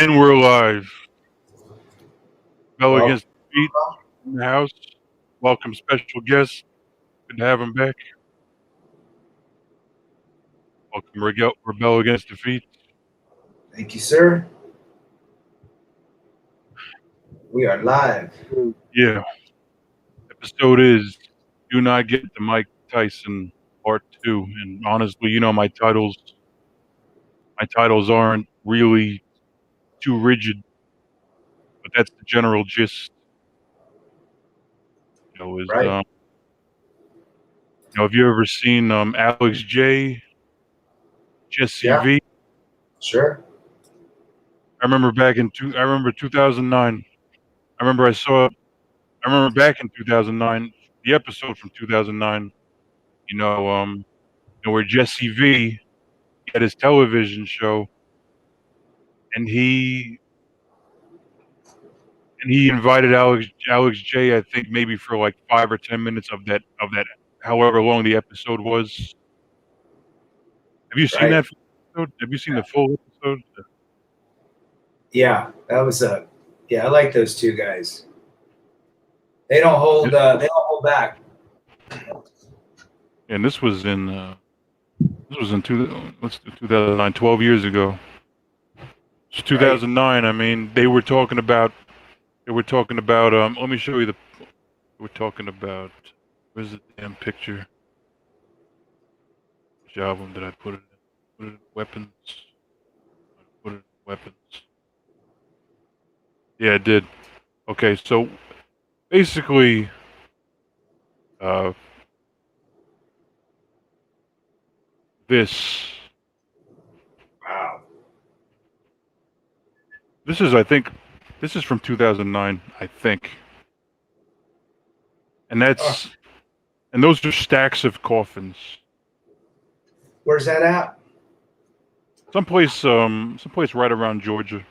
And we're live. Bell Well, against the feet in the house. Welcome special guest. Good to have him back. Welcome Rebel against defeat. thank you, sir. We are live. Yeah. Episode is Do Not Get the Mike Tyson Part 2. And honestly, my titles aren't really too rigid, but that's the general gist. Is Right. have you ever seen Alex J, Jesse Yeah, V? sure. I remember 2009. I remember back in 2009, the episode from 2009, you know, where Jesse V had his television show, and he invited Alex J. I think maybe for like 5 or 10 minutes of that, however long the episode was. Have you seen Right. that episode? Have you seen the full episode? Yeah, that was a. Yeah, I like those two guys. They don't hold. They don't hold back. And this was in 2009, 12 years ago. It's Right. 2009. I mean, they were talking about. Let me show you we're talking about. Where's the damn picture? Which album did I put it in? Put it in weapons. Put it in weapons. Yeah, I did. Okay, so basically, uh, this Wow. this is I think this is from 2009. I think, and Oh, those are stacks of coffins. where's that at? Someplace right around Georgia.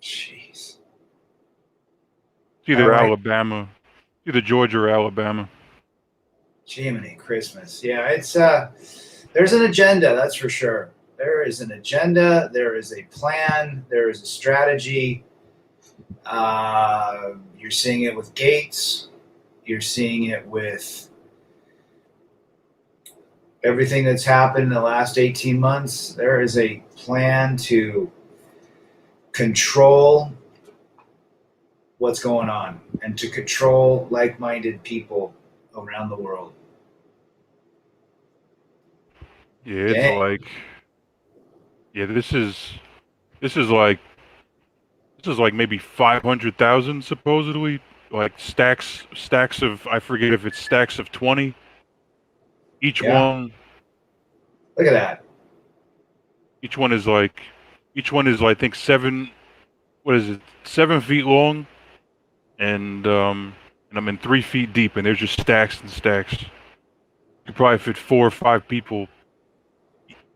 Jeez. It's All either right. Alabama, either Georgia or Alabama. Jiminy Christmas. Yeah, it's there's an agenda, that's for sure. There is an agenda. There is a plan. There is a strategy. You're seeing it with Gates. You're seeing it with everything that's happened in the last 18 months. There is a plan to control what's going on and to control like-minded people around the world. Yeah, it's Dang. like yeah, this is like this is like maybe 500,000 supposedly, like stacks of I forget if it's stacks of 20. Each Yeah. one Look at that. each one is like each one is I think 7 feet long and I'm in 3 feet deep and there's just stacks and stacks. You could probably fit 4 or 5 people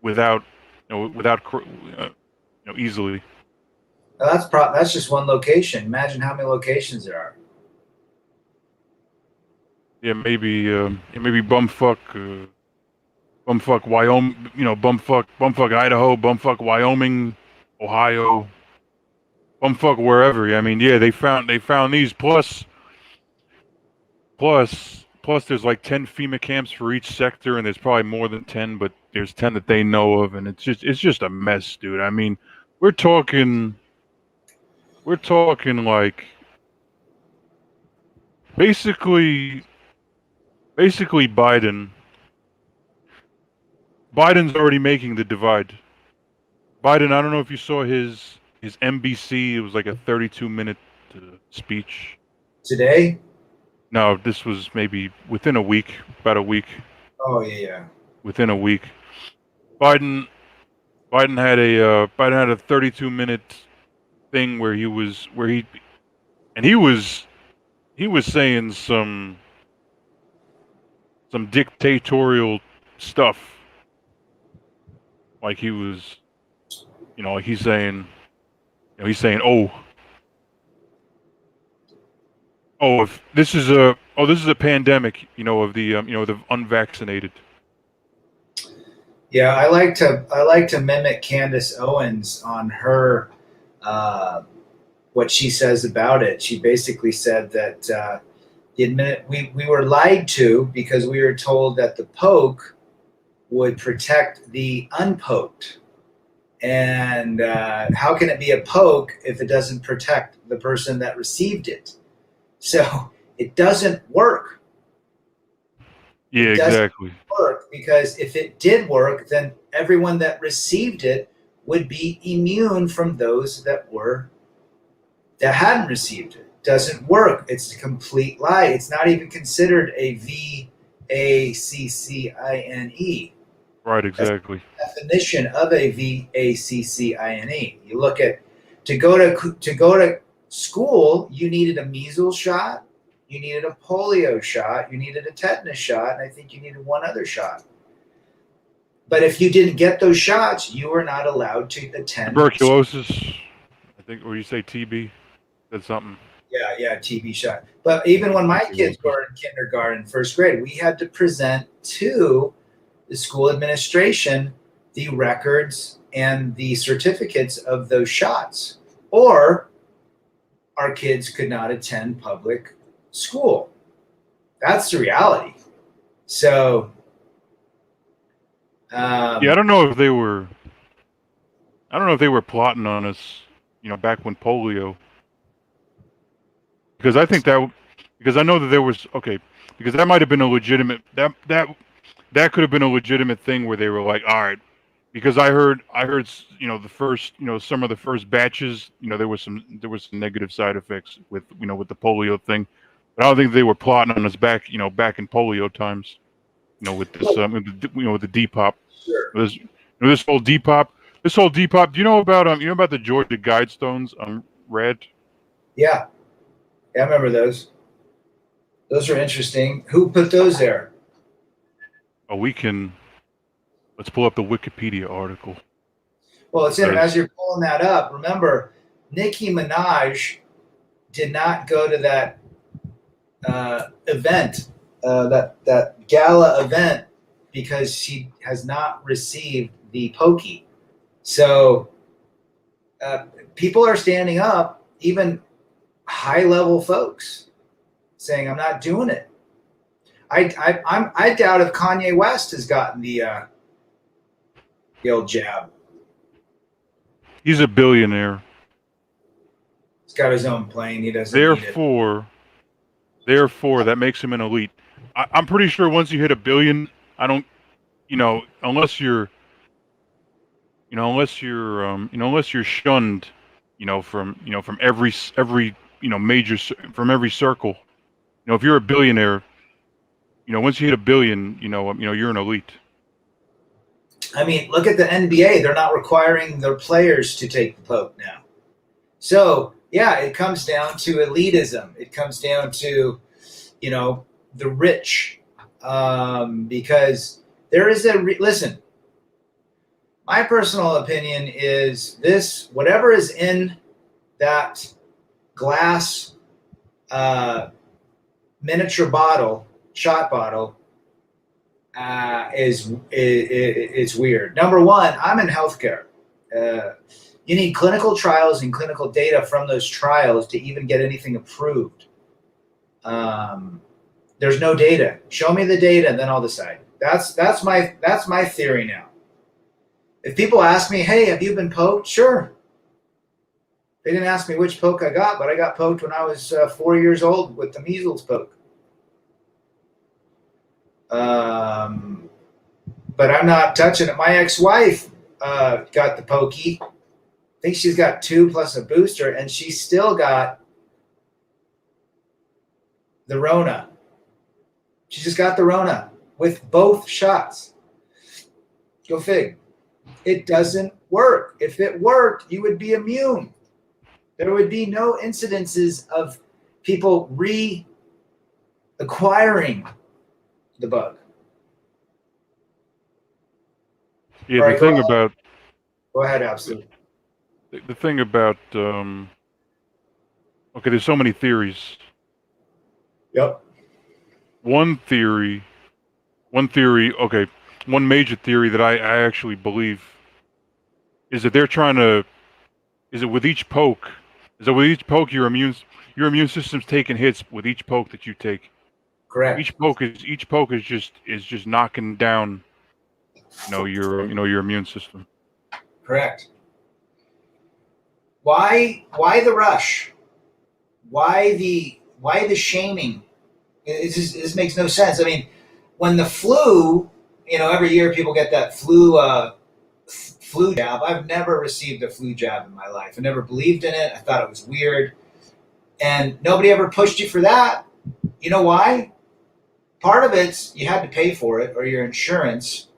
without easily. Now that's just one location. Imagine how many locations there are. Yeah, maybe bumfuck Wyoming, bumfuck Idaho, bumfuck Wyoming, Ohio, bumfuck wherever. I mean, yeah, they found these plus there's like 10 FEMA camps for each sector, and there's probably more than 10, but there's 10 that they know of, and it's just a mess, dude. I mean, we're talking like basically Biden. Biden's already making the divide. Biden, I don't know if you saw his NBC. It was like a 32-minute speech. Today? No, this was maybe within a week, about a week. Oh yeah. Within a week, Biden Biden had a 32-minute thing where he was saying some dictatorial stuff. Like he was, like he's saying, if this is a pandemic, of the unvaccinated. Yeah, I like to mimic Candace Owens on her what she says about it. She basically said that we were lied to because we were told that the poke would protect the unpoked. And how can it be a poke if it doesn't protect the person that received it? So it doesn't work. Yeah, It doesn't exactly. work because if it did work, then everyone that received it would be immune from those that hadn't received it. Doesn't work. It's a complete lie. It's not even considered a VACCINE. Right, That's exactly. the definition of a VACCINE. You look at to go to school, you needed a measles shot, you needed a polio shot, you needed a tetanus shot, and I think you needed one other shot. But if you didn't get those shots, you were not allowed to attend. Tuberculosis, I think, or you say TB, that's something. Yeah, TB shot. But even when my kids were in kindergarten, first grade, we had to present to the school administration the records and the certificates of those shots, or our kids could not attend public school. That's the reality. So, Yeah, I don't know if they were plotting on us, back when polio. Because I think because I know that there was because that might have been a legitimate that could have been a legitimate thing where they were like, all right, because I heard the first some of the first batches, there was some negative side effects with with the polio thing, but I don't think they were plotting on us back in polio times, with this with the Depop, sure. this whole Depop. Do you know about the Georgia Guidestones read? Yeah, I remember those. Those are interesting. Who put those there? Oh, let's pull up the Wikipedia article. Well, it's interesting. As you're pulling that up, remember, Nicki Minaj did not go to that event, that gala event, because she has not received the pokey. So people are standing up, even high level folks, saying, "I'm not doing it." I doubt if Kanye West has gotten the old jab. He's a billionaire. He's got his own plane. He doesn't Therefore, that makes him an elite. I'm pretty sure once you hit $1 billion, I don't, unless you're shunned, from every major from every circle. If you're a billionaire, once you hit $1 billion, you're an elite. I mean, look at the NBA. They're not requiring their players to take the poke now. So, yeah, it comes down to elitism. It comes down to, the rich. Because there is listen, my personal opinion is this: whatever is in that glass miniature shot bottle, it's weird. Number one, I'm in healthcare. You need clinical trials and clinical data from those trials to even get anything approved. There's no data. Show me the data, and then I'll decide. That's my theory now. If people ask me, "Hey, have you been poked?" Sure. They didn't ask me which poke I got, but I got poked when I was 4 years old with the measles poke. But I'm not touching it. My ex-wife got the pokey. I think she's got 2 plus a booster, and she still got the Rona. She just got the Rona with both shots. Go fig. It doesn't work. If it worked, you would be immune. There would be no incidences of people reacquiring the bug. Yeah, Right, the thing about go ahead, absolutely. The thing about there's so many theories. Yep. One major theory that I actually believe is that they're trying to is it with each poke? Is it with each poke your immune system's taking hits with each poke that you take? Correct. Each poke is just knocking down, your immune system. Correct. Why the rush? Why the shaming? This makes no sense. I mean, when the flu, every year people get that flu jab. I've never received a flu jab in my life. I never believed in it. I thought it was weird, and nobody ever pushed you for that. You know why? Part of it's you had to pay for it, or your insurance,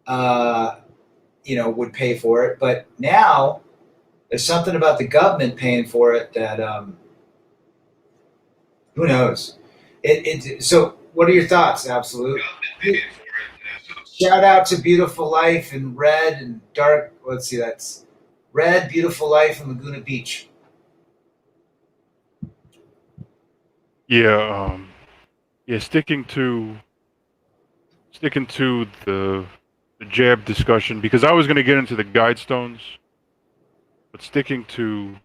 would pay for it. But now there's something about the government paying for it that who knows. So what are your thoughts, Absolute? Shout out to Beautiful Life in Red and Dark. Let's see, that's Red, Beautiful Life in Laguna Beach. Yeah, yeah. Sticking to the jab discussion, because I was going to get into the guidestones, but sticking to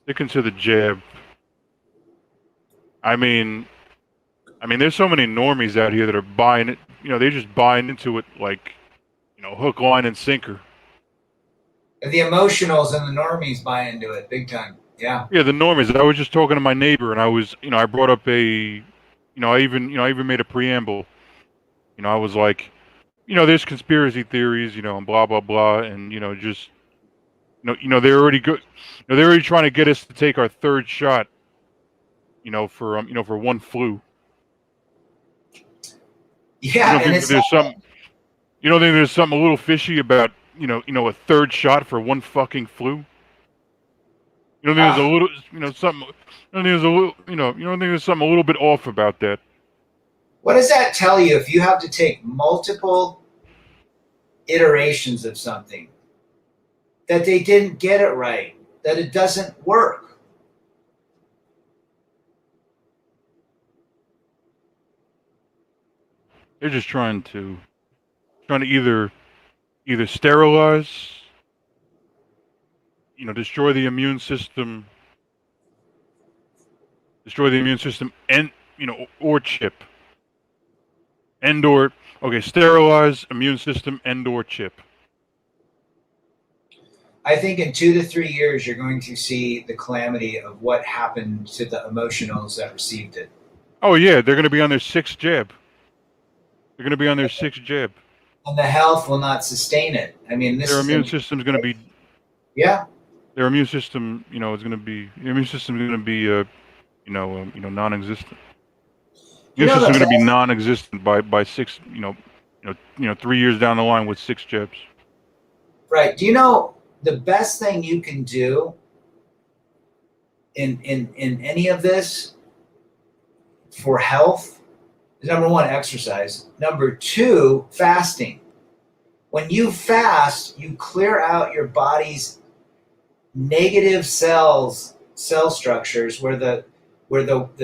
the jab. I mean, there's so many normies out here that are buying it. They're just buying into it like, hook, line, and sinker. And the emotionals and the normies buy into it big time. Yeah. Yeah, the normies. I was just talking to my neighbor, and I brought up I even made a preamble. I was like, there's conspiracy theories, and blah blah blah, and just, they're already good. They're already trying to get us to take our third shot, for one flu. You Yeah, don't and think that it's not. you don't think there's something a little fishy about, a third shot for one fucking flu? You don't think there's a little, something? You don't think there's a little, you don't think there's something a little bit off about that? What does that tell you if you have to take multiple iterations of something that they didn't get it right, that it doesn't work? They're just trying to either sterilize, destroy the immune system, and or chip, or okay, sterilize, immune system, and or chip. I think in 2 to 3 years, you're going to see the calamity of what happened to the emotionals that received it. Oh yeah, they're going to be on their sixth jab. They're going to be on their sixth jab. And the health will not sustain it. I mean, Their immune system's going to be. Yeah. Their immune system, is going to be. Their immune system is going to be, non-existent. Immune system is going to be non-existent by 6, 3 years down the line with 6 jabs. Right. Do you know the best thing you can do in any of this for health is, number one, exercise. Number two, fasting. When you fast, you clear out your body's negative cell structures where the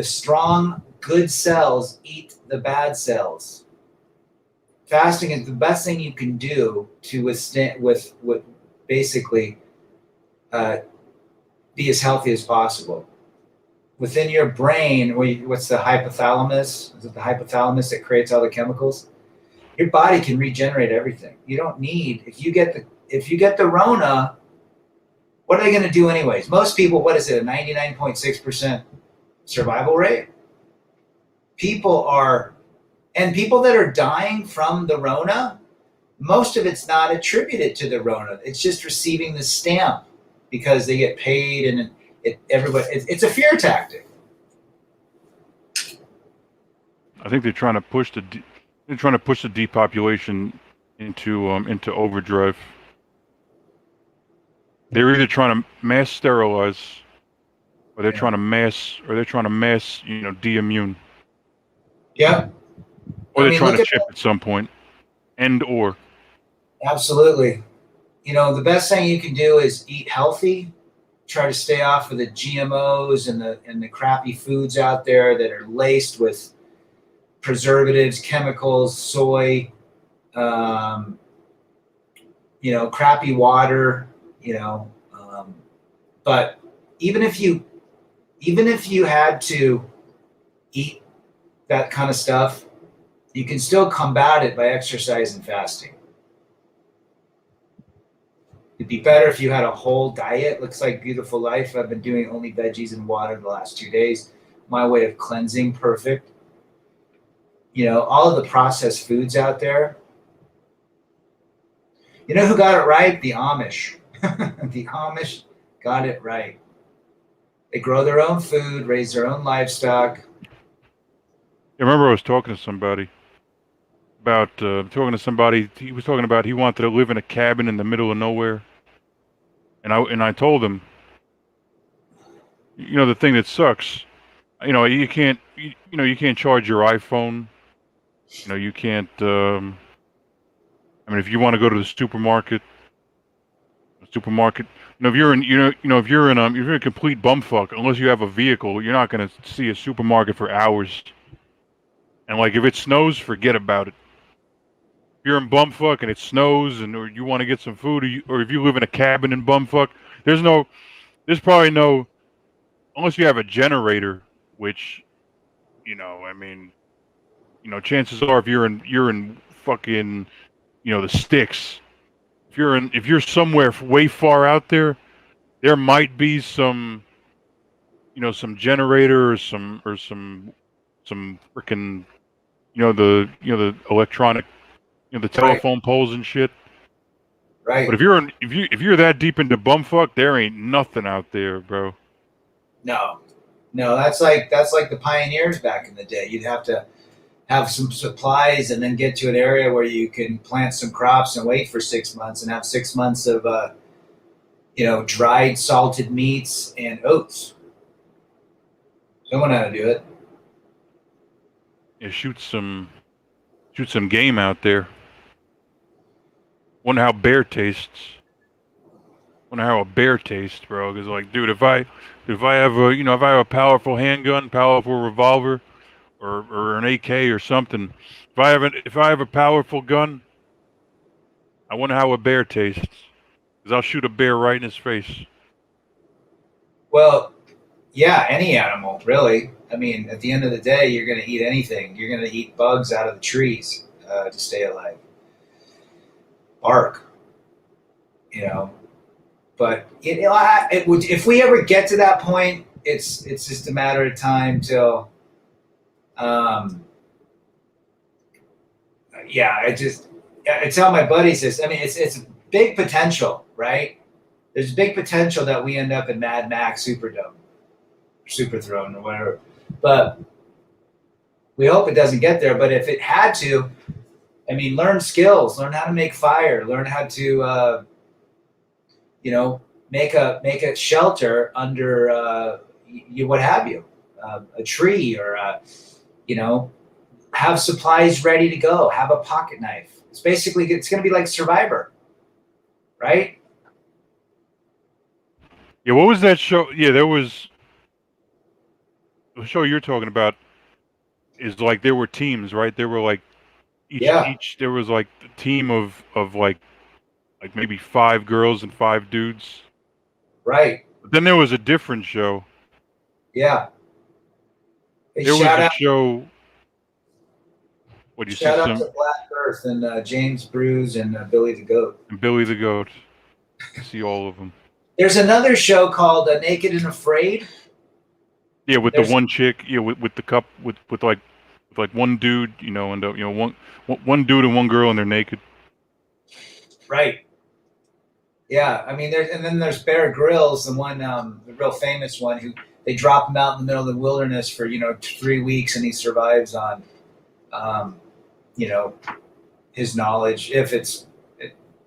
strong good cells eat the bad cells. Fasting is the best thing you can do to withstand with basically be as healthy as possible. Within your brain, what's the hypothalamus? Is it the hypothalamus that creates all the chemicals? Your body can regenerate everything. You don't need, if you get the Rona, what are they going to do anyways? Most people, what is it, a 99.6% survival rate? People that are dying from the Rona, most of it's not attributed to the Rona. It's just receiving the stamp because they get paid, and it's a fear tactic. I think they're trying to push the depopulation into overdrive. They're either trying to mass sterilize, or they're trying to mass de-immune. Yeah. Or they're trying to chip at some point. Or. Absolutely. The best thing you can do is eat healthy. Try to stay off of the GMOs and the crappy foods out there that are laced with preservatives, chemicals, soy, crappy water, But even if you had to eat that kind of stuff, you can still combat it by exercise and fasting. It'd be better if you had a whole diet. Looks like Beautiful Life. I've been doing only veggies and water the last 2 days. My way of cleansing, perfect. You know, all of the processed foods out there. You know who got it right? The Amish. The Amish got it right. They grow their own food, raise their own livestock. I remember I was talking to somebody about he was talking about he wanted to live in a cabin in the middle of nowhere, and I told him, you know, the thing that sucks, you know, you can't charge your iPhone, you know, you can't. I mean, if you want to go to the supermarket, you know, if you're in, if you're in if you're a complete bumfuck, unless you have a vehicle, you're not gonna see a supermarket for hours. And like, if it snows, forget about it. If you're in bumfuck and it snows, or you want to get some food, or if you live in a cabin in bumfuck, there's probably no, unless you have a generator, which, you know, I mean, you know, chances are if you're in fucking, you know, the sticks, if you're somewhere way far out there, there might be some, you know, some generator some freaking, the electronic, you know, the Right, telephone poles and shit. But right. if you're that deep into bumfuck, there ain't nothing out there, bro. No, no, that's like the pioneers back in the day. You'd have to have some supplies and then get to an area where you can plant some crops and wait for 6 months and have 6 months of dried salted meats and oats. Someone how to do it. Yeah, shoot some game out there. Wonder how bear tastes. Wonder how a bear tastes, bro. Because like, dude, if I have a, if I have a powerful handgun, powerful revolver, or an AK or something, if I have a powerful gun, I wonder how a bear tastes. Because I'll shoot a bear right in his face. Well, yeah, any animal, really. I mean, at the end of the day, you're going to eat anything. You're going to eat bugs out of the trees to stay alive. Bark, you know. But it would, if we ever get to that point, it's just a matter of time till, um, yeah. I tell my buddies this. I mean, it's big potential, right? There's big potential that we end up in Mad Max Superdome, Super Throne, or whatever. But we hope it doesn't get there. But if it had to, I mean, learn skills, learn how to make fire, learn how to, make a shelter under what have you, a tree, or have supplies ready to go, have a pocket knife. It's going to be like Survivor, right? Yeah, what was that show? Yeah, there was the show you're talking about. Is like there were teams, right? There were like Yeah, each there was like a team of like maybe 5 girls and 5 dudes. right. But then there was a different show. Yeah. Hey, There was a show. What do you see shout out some to Black Earth and James Bruce and Billy the Goat. and Billy the Goat? I see all of them. There's another show called Naked and Afraid. Yeah, with There's the one chick. Yeah, with the cup with like one dude. And one dude and one girl, and they're naked. right. Yeah, I mean, there's Bear Grylls, the one, the real famous one, who they drop him out in the middle of the wilderness for 3 weeks, and he survives on, um, you know, his knowledge.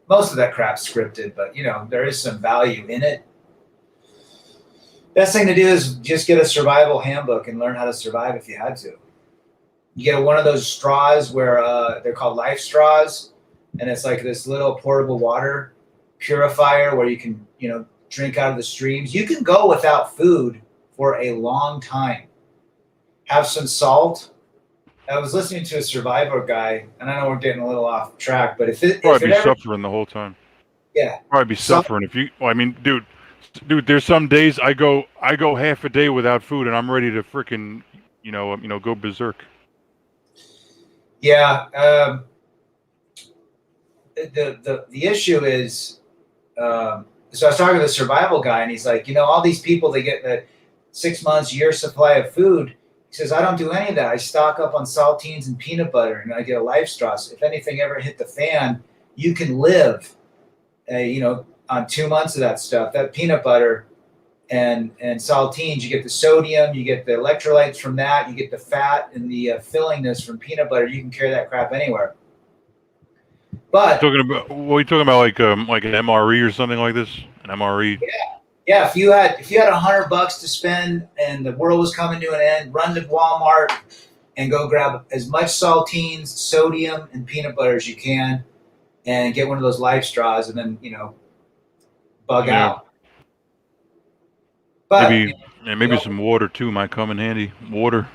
Most of that crap's scripted, but there is some value in it. Best thing to do is just get a survival handbook and learn how to survive if you had to. You get one of those straws where they're called life straws, and it's like this little portable water purifier where you can drink out of the streams. You can go without food for a long time. Have some salt. I was listening to a Survivor guy, and I know we're getting a little off track, but if it Probably be ever, suffering the whole time. yeah, Probably be salt, suffering if you. Well, I mean, dude, Dude, there's some days I go half a day without food, and I'm ready to frickin' go berserk. Yeah. The issue is, so I was talking to the survival guy, and he's like, all these people, they get the 6 months, year supply of food. He says, I don't do any of that. I stock up on saltines and peanut butter, and I get a life straw. So if anything ever hit the fan, you can live, on 2 months of that stuff. That peanut butter and saltines, you get the sodium, you get the electrolytes from that, you get the fat and the fillingness from peanut butter. You can carry that crap anywhere. But Talking about what are you talking about? Like an MRE or something like this? An MRE? yeah, if you had $100 to spend and the world was coming to an end, run to Walmart and go grab as much saltines, sodium, and peanut butter as you can, and get one of those life straws, and then bug out. But Maybe some water too might come in handy. Water.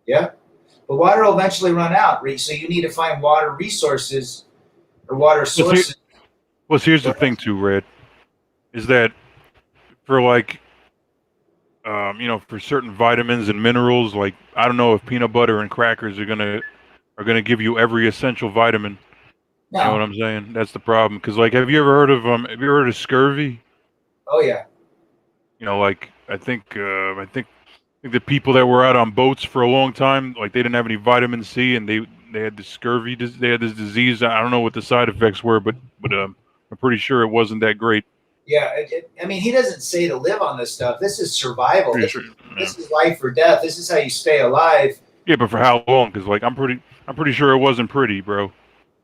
Yeah, but water will eventually run out. So you need to find water resources or water sources. Well, here's the thing too, Red, is that for for certain vitamins and minerals, like I don't know if peanut butter and crackers are gonna give you every essential vitamin. No. You know what I'm saying? That's the problem. Because have you ever heard of scurvy? Oh yeah. I think the people that were out on boats for a long time, like they didn't have any vitamin C, and they had this scurvy. They had this disease. I don't know what the side effects were, but I'm pretty sure it wasn't that great. Yeah, I mean, he doesn't say to live on this stuff. This is survival. This is life or death. This is how you stay alive. Yeah, but for how long? Because I'm pretty sure it wasn't pretty, bro.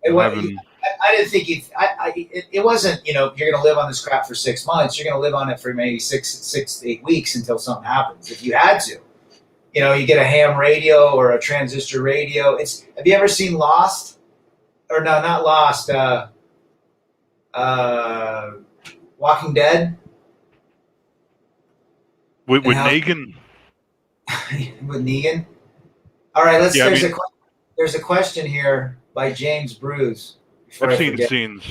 I didn't think it wasn't. You're going to live on this crap for 6 months. You're going to live on it for maybe 6 to 8 weeks until something happens. If you had to, you get a ham radio or a transistor radio. Have you ever seen Lost? Or no, not Lost. Walking Dead. With Negan. With Negan. All right, there's a question here by James Bruce. I've seen the scenes.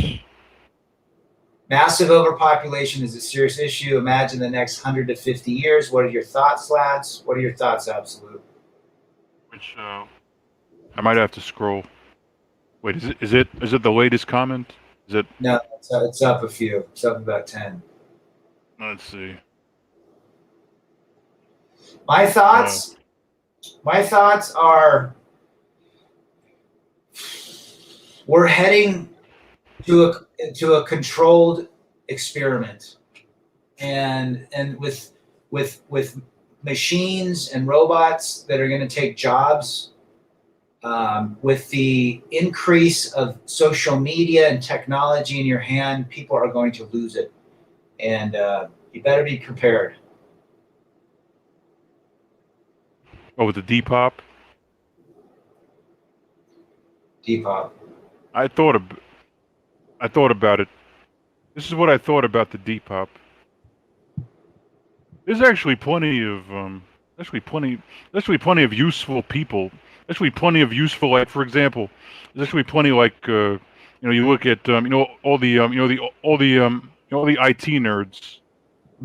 Massive overpopulation is a serious issue. Imagine the next 100 to 50 years. What are your thoughts, lads? What are your thoughts, Absolute? Which I might have to scroll. Wait, is it the latest comment? Is it? No, it's up a few. It's up about 10. Let's see. My thoughts are we're heading to a controlled experiment, and with machines and robots that are going to take jobs. With the increase of social media and technology in your hand, people are going to lose it, and you better be prepared. Oh, with the Depop? Depop. I thought about it. This is what I thought about the Depop. There's actually plenty of useful people. Actually, plenty of useful, like for example, there's actually plenty you look at all the IT nerds,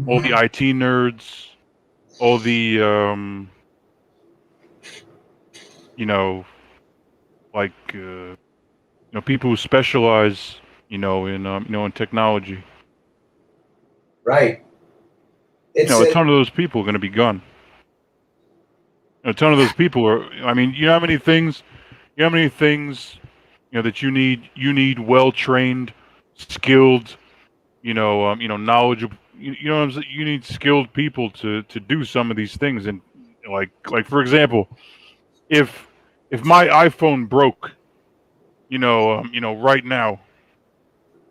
all the IT nerds, all the people who specialize in technology. Right. A ton of those people are going to be gone. A ton of those people are. I mean, you know how many things that you need well-trained, skilled, knowledgeable. You know what I'm saying? You need skilled people to do some of these things. And like for example, if my iPhone broke, right now,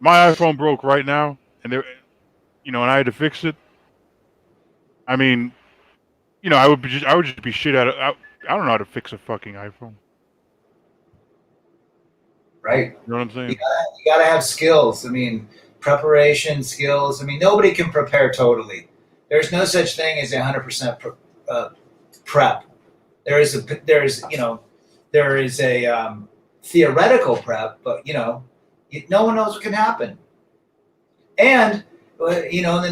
my iPhone broke right now, and and I had to fix it. I mean, I would just be shit out of. I don't know how to fix a fucking iPhone. Right. You know what I'm saying? You gotta have skills. I mean, preparation skills. I mean, nobody can prepare totally. There's no such thing as 100% prep. There is a theoretical prep, but no one knows what can happen. And You know, in the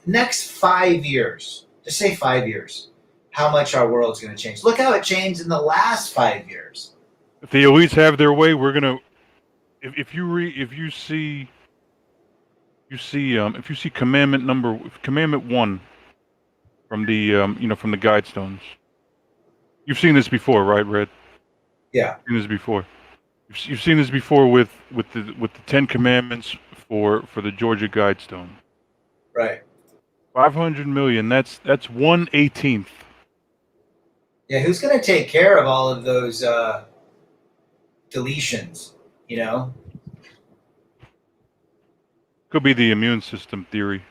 next 5 years, just say 5 years, how much our world's going to change. Look how it changed in the last 5 years. If the elites have their way, we're gonna. If you see commandment 1 from the from the Guidestones. You've seen this before, right, Red? Yeah. You've seen this before. You've seen this before with the 10 Commandments for the Georgia Guidestone. Right. 500 million. That's 1/18th. Yeah. Who's going to take care of all of those deletions? You know. Could be the immune system theory.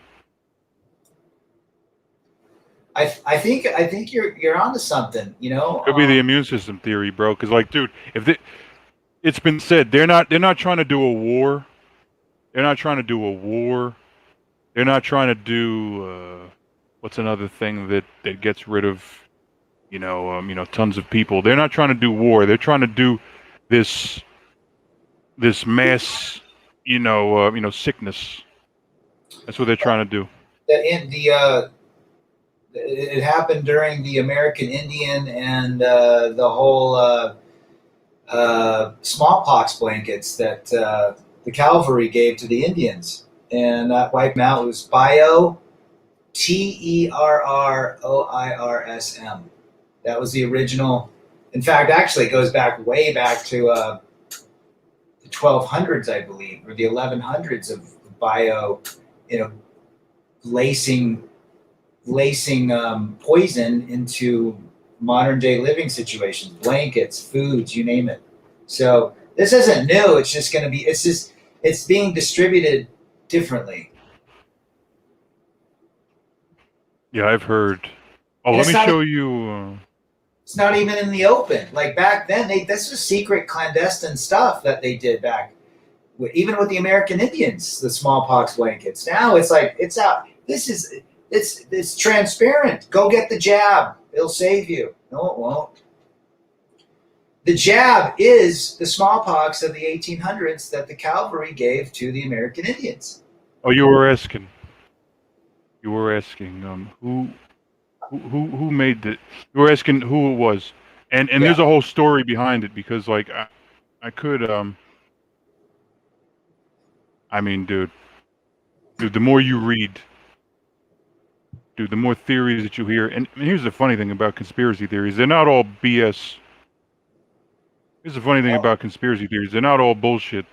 I think you're onto something. You know. Could be the immune system theory, bro. Because like, dude, it's been said they're not trying to do a war. They're not trying to do a war. They're not trying to do what's another thing that gets rid of tons of people. They're not trying to do war. They're trying to do this mass sickness. That's what they're trying to do. It happened during the American Indian and the whole smallpox blankets that the cavalry gave to the Indians, and that wiped them out. It was terrorirsm. That was the original. In fact, actually, it goes way back to the 1200s, I believe, or the 1100s of bio, lacing poison into modern day living situations, blankets, foods, you name it. So this isn't new. It's just going to be. It's being distributed differently. Yeah, I've heard. Oh, let me show you. It's not even in the open. Like back then, this was secret, clandestine stuff that they did back, even with the American Indians, the smallpox blankets. Now it's like it's out. It's transparent. Go get the jab. It'll save you. No, it won't. The jab is the smallpox of the 1800s that the cavalry gave to the American Indians. Oh, you were asking who made it. You were asking who it was, and yeah. There's a whole story behind it because like I could I mean, dude, the more you read, dude, the more theories that you hear, and here's the funny thing about conspiracy theories: they're not all BS. Here's the funny thing about conspiracy theories: they're not all bullshit.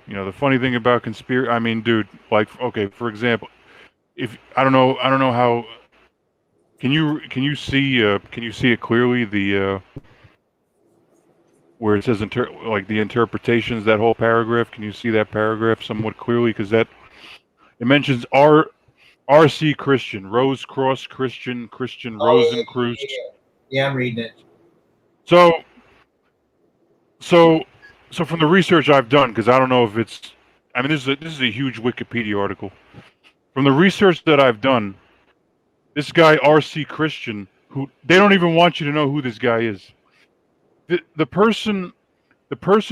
The funny thing about I mean, dude, like, okay, for example, if I don't know how. Can you see it clearly? The where it says the interpretations, that whole paragraph. Can you see that paragraph somewhat clearly? Because it mentions R.C. Christian, Rose Cross Christian, Rosencreutz. Yeah, I'm reading it. So from the research I've done, because I don't know if it's, I mean, this is a huge Wikipedia article. From the research that I've done, this guy R.C. Christian, who they don't even want you to know who this guy is. The person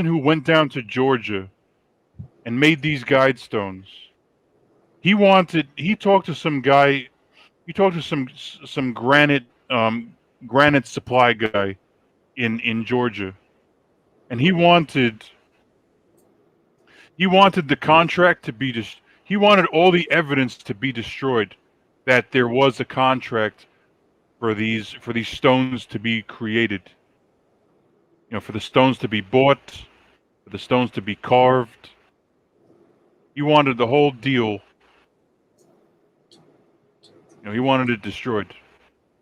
who went down to Georgia and made these guidestones. He talked to some guy. He talked to some granite supply guy in Georgia, and he wanted the contract to be he wanted all the evidence to be destroyed that there was a contract for these stones to be created. For the stones to be bought, for the stones to be carved. He wanted the whole deal. He wanted it destroyed.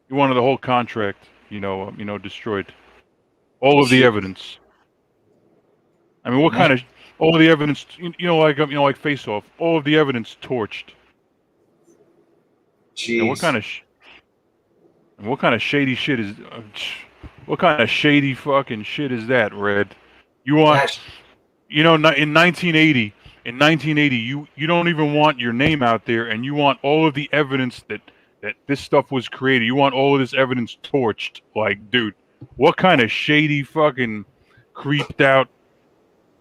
He wanted the whole contract, destroyed. All of the evidence. I mean, what kind of all of the evidence? Like Face Off. All of the evidence torched. Jeez. What kind of shady shit is? What kind of shady fucking shit is that, Red? You want, in 1980. In 1980, you don't even want your name out there, and you want all of the evidence that this stuff was created. You want all of this evidence torched. Like, dude, what kind of shady fucking creeped out,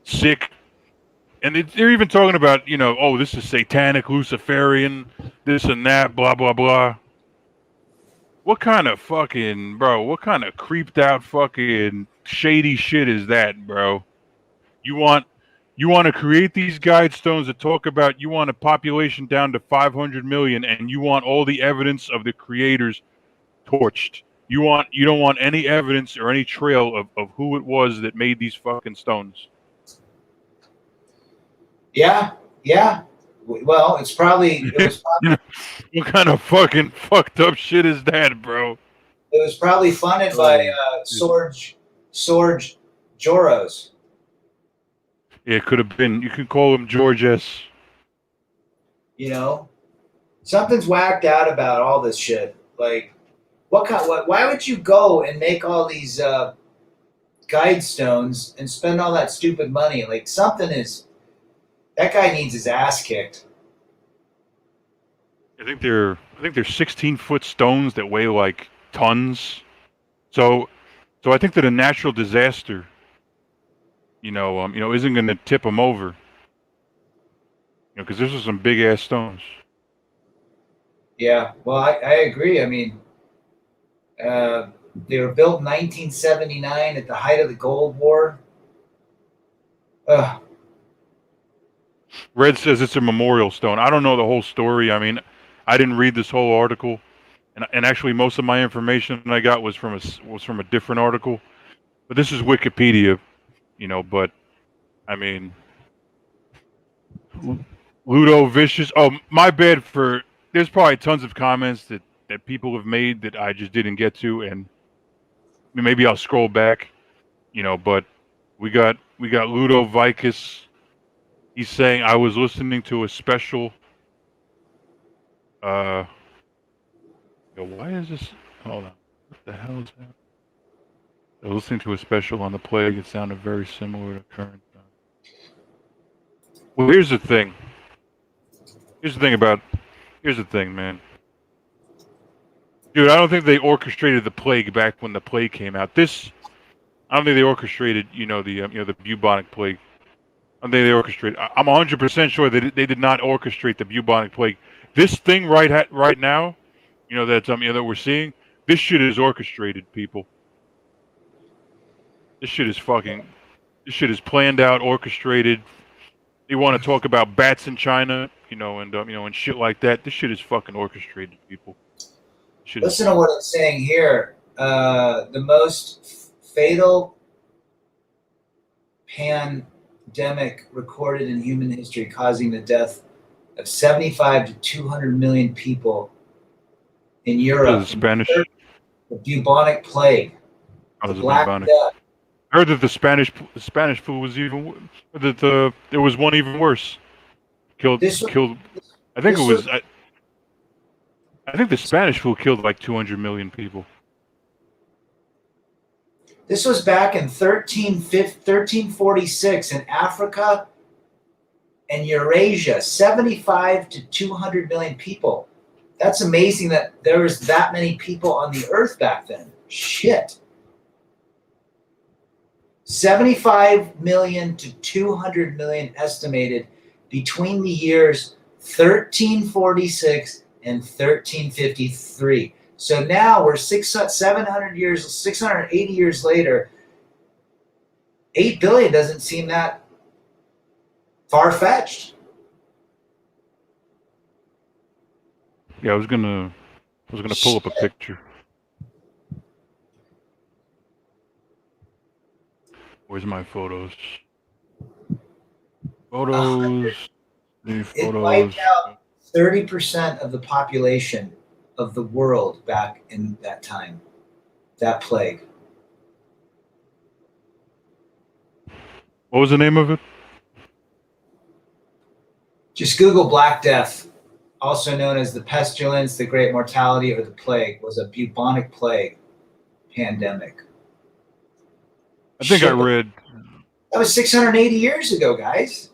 sick And they're even talking about, oh, this is satanic, Luciferian, this and that, blah blah blah. What kind of fucking bro? What kind of creeped out fucking shady shit is that, bro? You want you want to create these guide stones that talk about you want a population down to 500 million, and you want all the evidence of the creators torched. You don't want any evidence or any trail of who it was that made these fucking stones. Yeah, yeah. Well, it was probably You know, what kind of fucking fucked up shit is that, bro? funded by Oh, Sorge Joros. yeah, it could have been. You could call him George S. You know, something's whacked out about all this shit. Like, why would you go and make all these guide stones and spend all that stupid money? Like, that guy needs his ass kicked. I think they're 16-foot stones that weigh like tons. So I think that a natural disaster, isn't going to tip them over. Because this are some big ass stones. Yeah, well, I agree. I mean, they were built in 1979 at the height of the Gold War. Ugh. Red says it's a memorial stone. I don't know the whole story. I mean, I didn't read this whole article, and actually most of my information I got was from a different article. But this is Wikipedia, But I mean, Ludo Vicious. Oh, my bad for. There's probably tons of comments that people have made that I just didn't get to, and maybe I'll scroll back, But we got Ludo Vicus. He's saying I was listening to a special. Why is this? Hold on. What the hell is that? I was listening to a special on the plague. It sounded very similar to current. Well, here's the thing. Here's the thing, man. Dude, I don't think they orchestrated the plague back when the plague came out. I don't think they orchestrated, the bubonic plague. I don't think they orchestrated. I'm 100% sure that they did not orchestrate the bubonic plague. This thing right now, that we're seeing, this shit is orchestrated, people. This shit is planned out, orchestrated. They want to talk about bats in China, and shit like that. This shit is fucking orchestrated, people. Listen to what it's saying here. The most fatal pandemic recorded in human history, causing the death of 75 to 200 million people in Europe. The Spanish. The bubonic plague. The Black bubonic. Death. I heard that the Spanish flu was there was one even worse. Killed. I think I think the Spanish flu killed like 200 million people. This was back in 1346 in Africa and Eurasia. 75 to 200 million people. That's amazing that there was that many people on the earth back then. Shit. 75 million to 200 million estimated between the years 1346 and 1353. So now we're 680 years later. 8 billion doesn't seem that far-fetched. Yeah, I was gonna pull up a picture. Where's my photos? Photos. It wiped out 30% of the population of the world back in that time. That plague. What was the name of it? Just Google Black Death, also known as the pestilence, the great mortality, or the plague, was a bubonic plague pandemic. I think I read. That was 680 years ago, guys.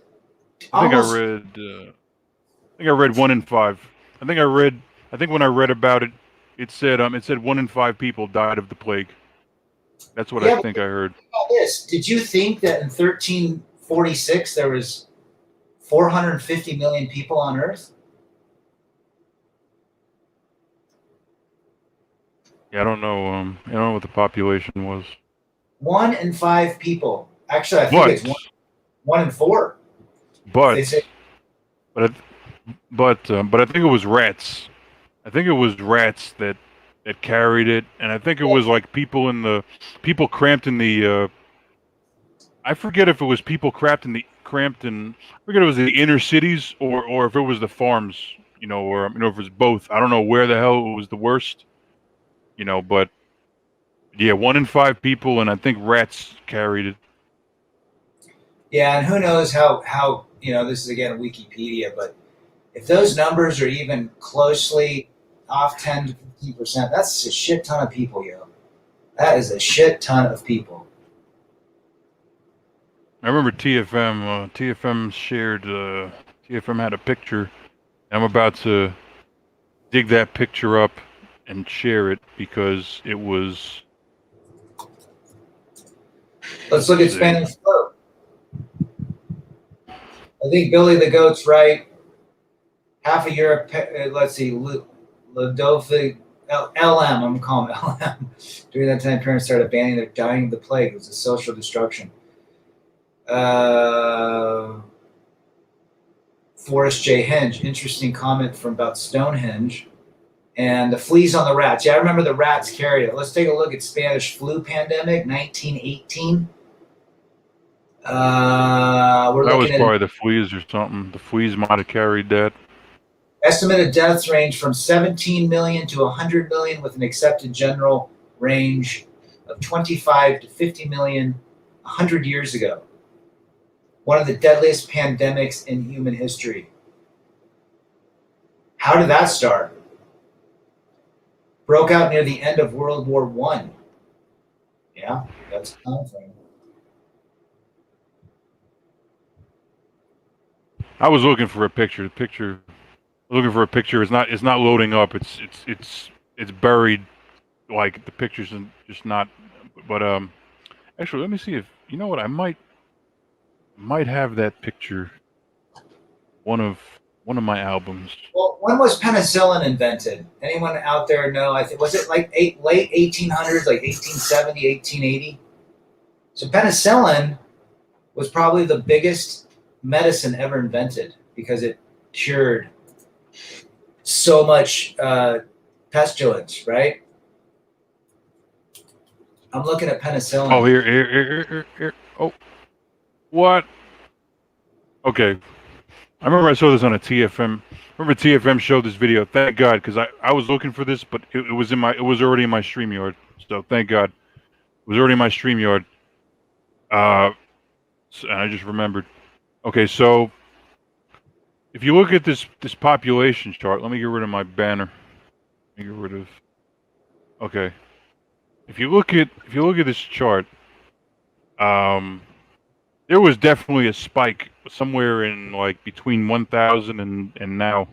I think I read 1 in 5. I think when I read about it, it said 1 in 5 people died of the plague. That's what I think I heard. Think about this. Did you think that in 1346 there was 450 million people on Earth. Yeah, I don't know. I don't know what the population was. 1 in 5 people. Actually, I think But, it's one in 4. They but, say but, but I think it was rats. I think it was rats that carried it, and I think it was like people cramped in the. I forget if it was people cramped in. I forget if it was the inner cities or if it was the farms. Or if it was both. I don't know where the hell it was the worst. But yeah, 1 in 5 people, and I think rats carried it. yeah, and who knows how this is again Wikipedia, but if those numbers are even closely off 10 to 15%, that's a shit ton of people, yo. That is a shit ton of people. I remember TFM. TFM shared. TFM had a picture. And I'm about to dig that picture up and share it because it was. Let's look at See. Spanish flu. I think Billy the Goat's right. Half of Europe, let's see, Ludovic LM, I'm calling it LM. During that time, parents started banning their dying of the plague. It was a social destruction. Forrest J. Henge, interesting comment from about Stonehenge. And the fleas on the rats. Yeah, I remember the rats carried it. Let's take a look at Spanish flu pandemic, 1918. We're That was looking at probably the fleas or something. The fleas might have carried that. estimated deaths range from 17 million to 100 million, with an accepted general range of 25 to 50 million 100 years ago. One of the deadliest pandemics in human history. How did that start? Broke out near the end of World War I. Yeah, that's the time frame. I was looking for a picture. The picture. Looking for a picture. It's not loading up. It's buried. Like the picture's just not. But actually, let me see if you know what I might have that picture. One of my albums. Well, when was penicillin invented? Anyone out there know? I think was it like late 1800s, like 1870, 1880? So penicillin was probably the biggest medicine ever invented because it cured so much pestilence, right? I'm looking at penicillin. Oh, here. Oh, what? Okay. I remember I saw this on a TFM. Remember TFM showed this video. Thank God, because I was looking for this, but it was already in my StreamYard. So thank God, it was already in my StreamYard. And I just remembered. Okay, so if you look at this population chart, let me get rid of my banner. Let me get rid of. Okay, if you look at this chart, there was definitely a spike somewhere in like between 1,000 and now.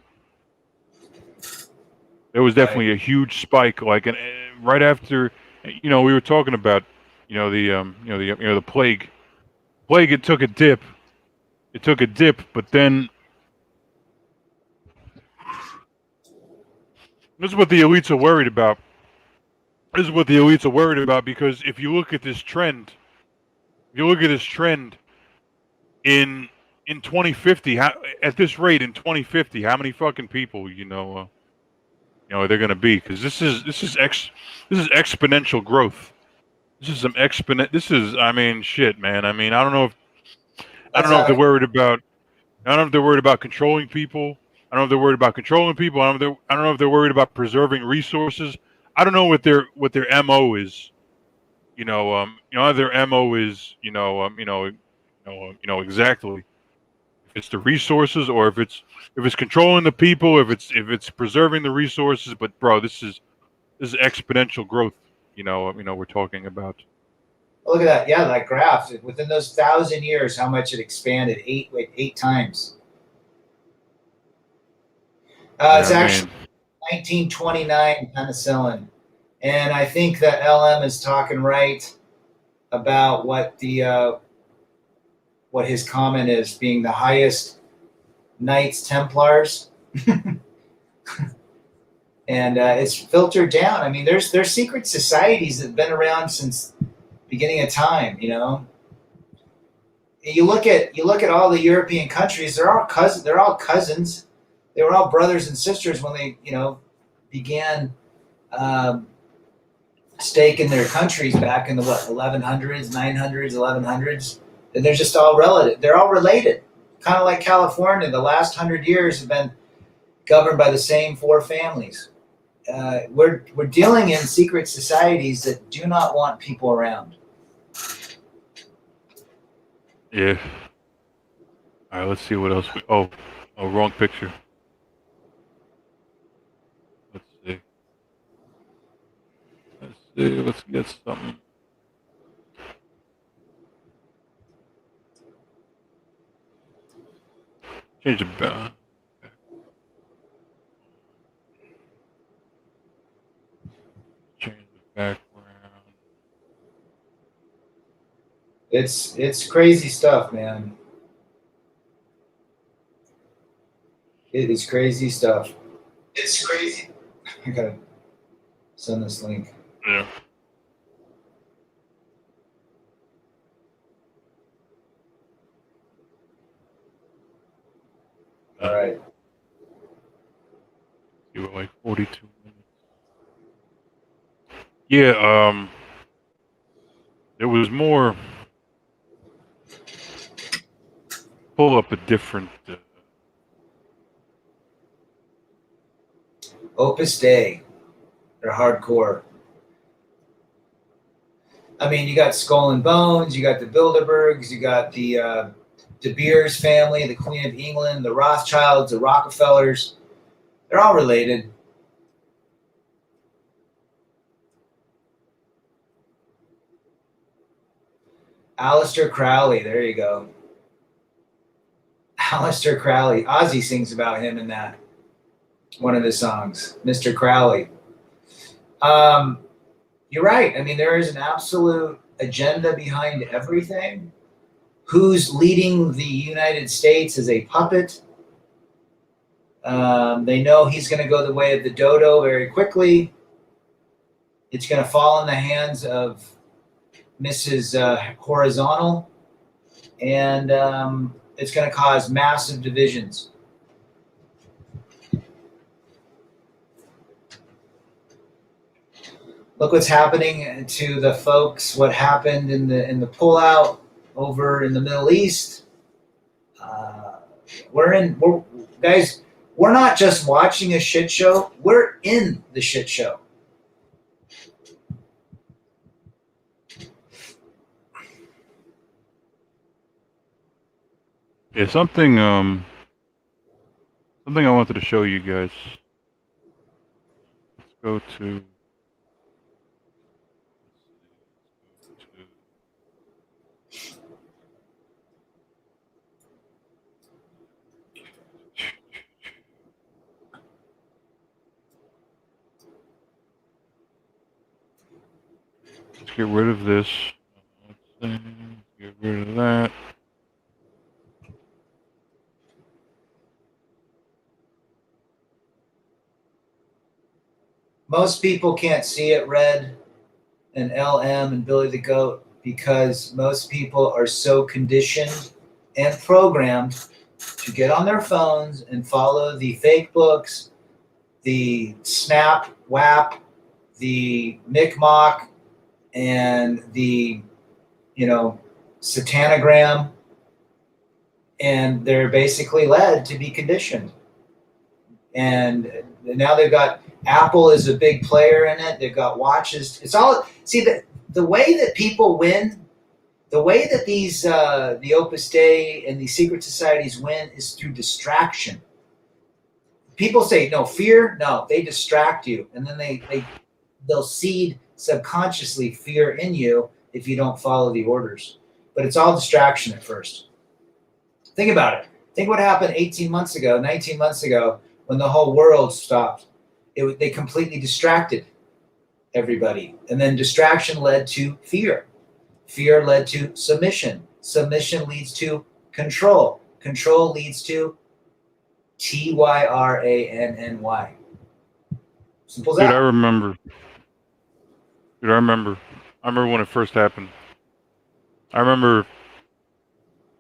There was definitely a huge spike, like right after, we were talking about, the plague. Plague, it took a dip. It took a dip, but then this is what the elites are worried about. This is what the elites are worried about because if you look at this trend, in 2050, at this rate in 2050, how many fucking people they're going to be? Because this is exponential growth. This is some This is, I mean, shit, man. I mean, I don't know if they're worried about. I don't know if they're worried about controlling people. I don't know if they're worried about controlling people. I don't know if they're worried about preserving resources. I don't know what their MO is. Their MO is, exactly if it's the resources or if it's controlling the people, if it's preserving the resources. But bro, this is exponential growth. We're talking about. Look at that. Yeah, that graph. Within those 1,000 years, how much it expanded? Eight times. It's actually 1929 penicillin. And I think that LM is talking right about what what his comment is, being the highest Knights Templars. And it's filtered down. I mean, there's secret societies that have been around since beginning of time. You know, you look at all the European countries. They're all cousins. They're all cousins. They were all brothers and sisters when they began staking their countries back in the 1100s, 900s, 1100s. And they're just all relative. They're all related. Kind of like California. The last 100 years have been governed by the same four families. We're dealing in secret societies that do not want people around. Yeah. All right, let's see what else. Oh, wrong picture. Let's see. Let's get something. Change the back. Change the background. It's crazy stuff, man. It is crazy stuff. It's crazy. I gotta send this link. Yeah. All right. You were like 42 minutes. Yeah. There was more. Pull up a different. Opus Dei. They're hardcore. I mean, you got Skull and Bones, you got the Bilderbergs, you got the De Beers family, the Queen of England, the Rothschilds, the Rockefellers. They're all related. Aleister Crowley, there you go. Aleister Crowley. Ozzy sings about him in that one of the songs, Mr. Crowley. You're right. I mean, there is an absolute agenda behind everything. Who's leading the United States as a puppet? They know he's going to go the way of the dodo very quickly. It's going to fall in the hands of Mrs. Horizontal, and it's going to cause massive divisions. Look what's happening to the folks. What happened in the pullout over in the Middle East? Guys. We're not just watching a shit show. We're in the shit show. Yeah, something I wanted to show you guys. Let's go to. Let's get rid of this. Let's get rid of that. Most people can't see it, Red and LM and Billy the Goat, because most people are so conditioned and programmed to get on their phones and follow the fake books, the Snap, WAP, the Micmac, and the, satanogram, and they're basically led to be conditioned. And now they've got Apple is a big player in it. They've got watches. It's all, see, the way that people win, the way that these the Opus Dei and these secret societies win is through distraction. People say no fear. No, they distract you, and then they'll seed subconsciously fear in you if you don't follow the orders. But it's all distraction at first. Think about it. Think what happened 18 months ago, 19 months ago, when the whole world stopped. They completely distracted everybody. And then distraction led to fear. Fear led to submission. Submission leads to control. Control leads to Tyrannny. Simple as Dude, I that. remember. Dude, I remember. I remember when it first happened. I remember.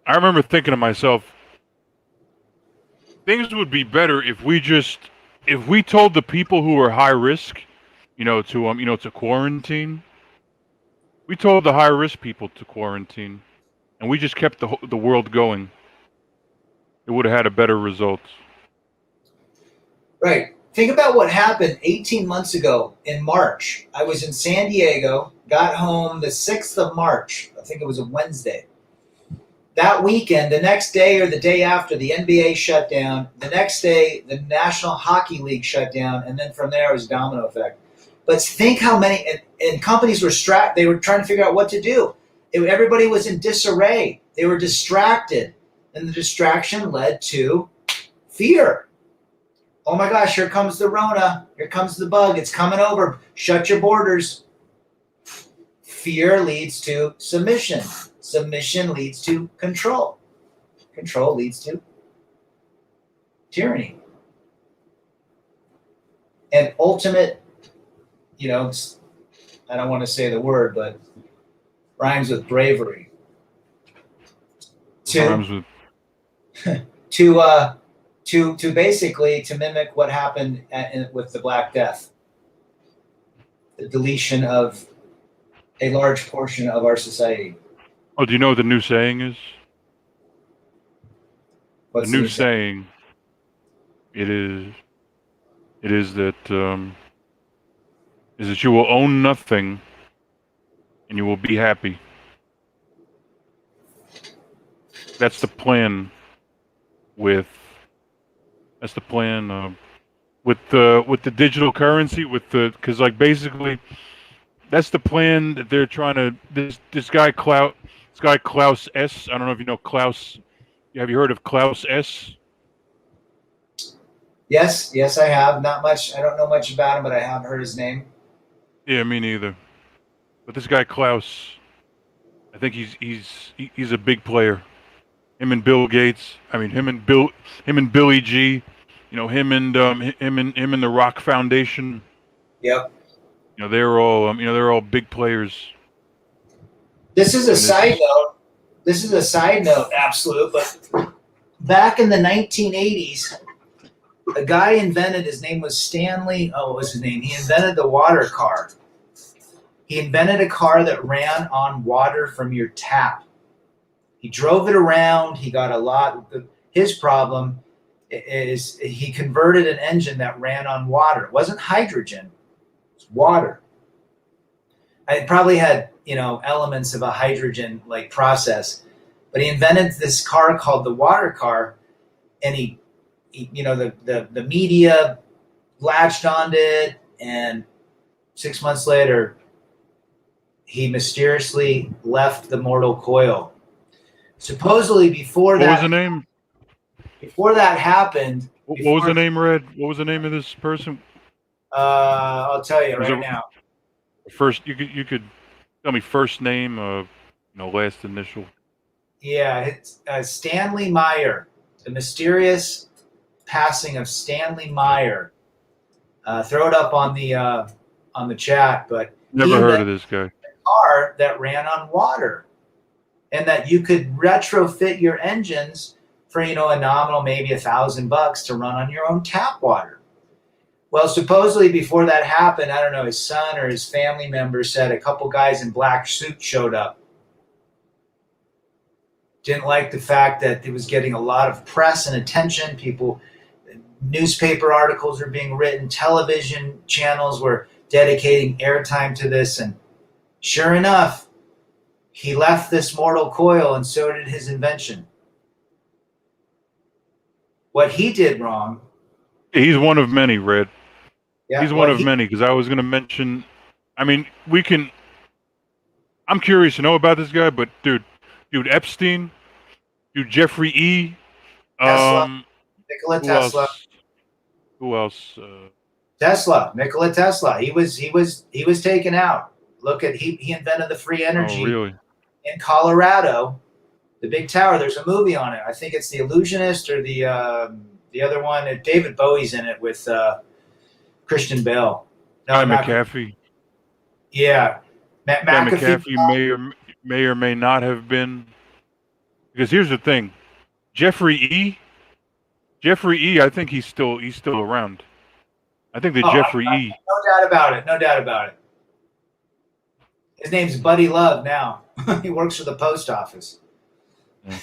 I remember thinking to myself, things would be better if we told the people who were high risk, to quarantine. We told the high risk people to quarantine, and we just kept the world going. It would have had a better result. Right. Think about what happened 18 months ago in March. I was in San Diego, got home the 6th of March. I think it was a Wednesday. That weekend, the next day or the day after, the NBA shut down. The next day, the National Hockey League shut down. And then from there, it was a domino effect. But think how many, and companies were strapped. They were trying to figure out what to do. Everybody was in disarray. They were distracted. And the distraction led to fear. Oh my gosh, here comes the Rona. Here comes the bug. It's coming over. Shut your borders. Fear leads to submission. Submission leads to control. Control leads to tyranny. And ultimate, I don't want to say the word, but rhymes with bravery. Rhymes with. To basically to mimic what happened with the Black Death, the deletion of a large portion of our society. Oh, do you know what the new saying is? What's the new saying? It is that you will own nothing and you will be happy. That's the plan with the digital currency, because like basically that's the plan that they're trying to this guy Klaus S. I don't know if you know Klaus. Have you heard of Klaus S? Yes, I have. Not much. I don't know much about him, but I have heard his name. Yeah, me neither. But this guy Klaus, I think he's a big player. Him and Bill Gates. I mean, him and Billy G. Him and the Rock Foundation. Yep. They're all big players. This is a side note, absolute. But back in the 1980s, a guy invented. His name was Stanley. Oh, what was his name? He invented the water car. He invented a car that ran on water from your tap. He drove it around. He got a lot. His problem is he converted an engine that ran on water. It wasn't hydrogen. It was water. It probably had, elements of a hydrogen like process, but he invented this car called the water car, and he the media latched onto it, and 6 months later, he mysteriously left the mortal coil. Supposedly before that. What was the name? Before that happened. What was the name, Red? What was the name of this person? I'll tell you right now. First, you could tell me first name, last initial. Yeah, it's Stanley Meyer. The mysterious passing of Stanley Meyer. Throw it up on the chat, but never heard of this guy. A car that ran on water, and that you could retrofit your engines for a nominal maybe $1,000 to run on your own tap water. Well, supposedly before that happened, I don't know, his son or his family member said a couple guys in black suits showed up. Didn't like the fact that it was getting a lot of press and attention. Newspaper articles were being written, television channels were dedicating airtime to this, and sure enough, he left this mortal coil, and so did his invention. What he did wrong. He's one of many, Red. Yeah, he's one of many, because I was going to mention. I mean, I'm curious to know about this guy, but dude Epstein, dude Jeffrey E. Tesla, Nikola Tesla. Who else? Tesla, Nikola Tesla. He was taken out. Look at he invented the free energy. Oh, really? In Colorado, the big tower. There's a movie on it. I think it's The Illusionist or the The other one, David Bowie's in it with Christian Bale. No, Guy not McAfee. yeah. Guy McAfee. McAfee may or may not have been. Because here's the thing, Jeffrey E. Jeffrey E. I think he's still around. I think that Jeffrey E. No doubt about it. No doubt about it. His name's Buddy Love now. He works for the post office. Yeah.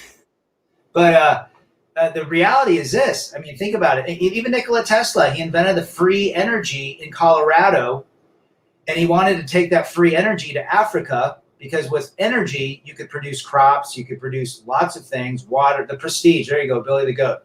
But the reality is this. I mean, think about it. Even Nikola Tesla, he invented the free energy in Colorado, and he wanted to take that free energy to Africa because with energy, you could produce crops, you could produce lots of things, water, the Prestige. There you go, Billy the Goat.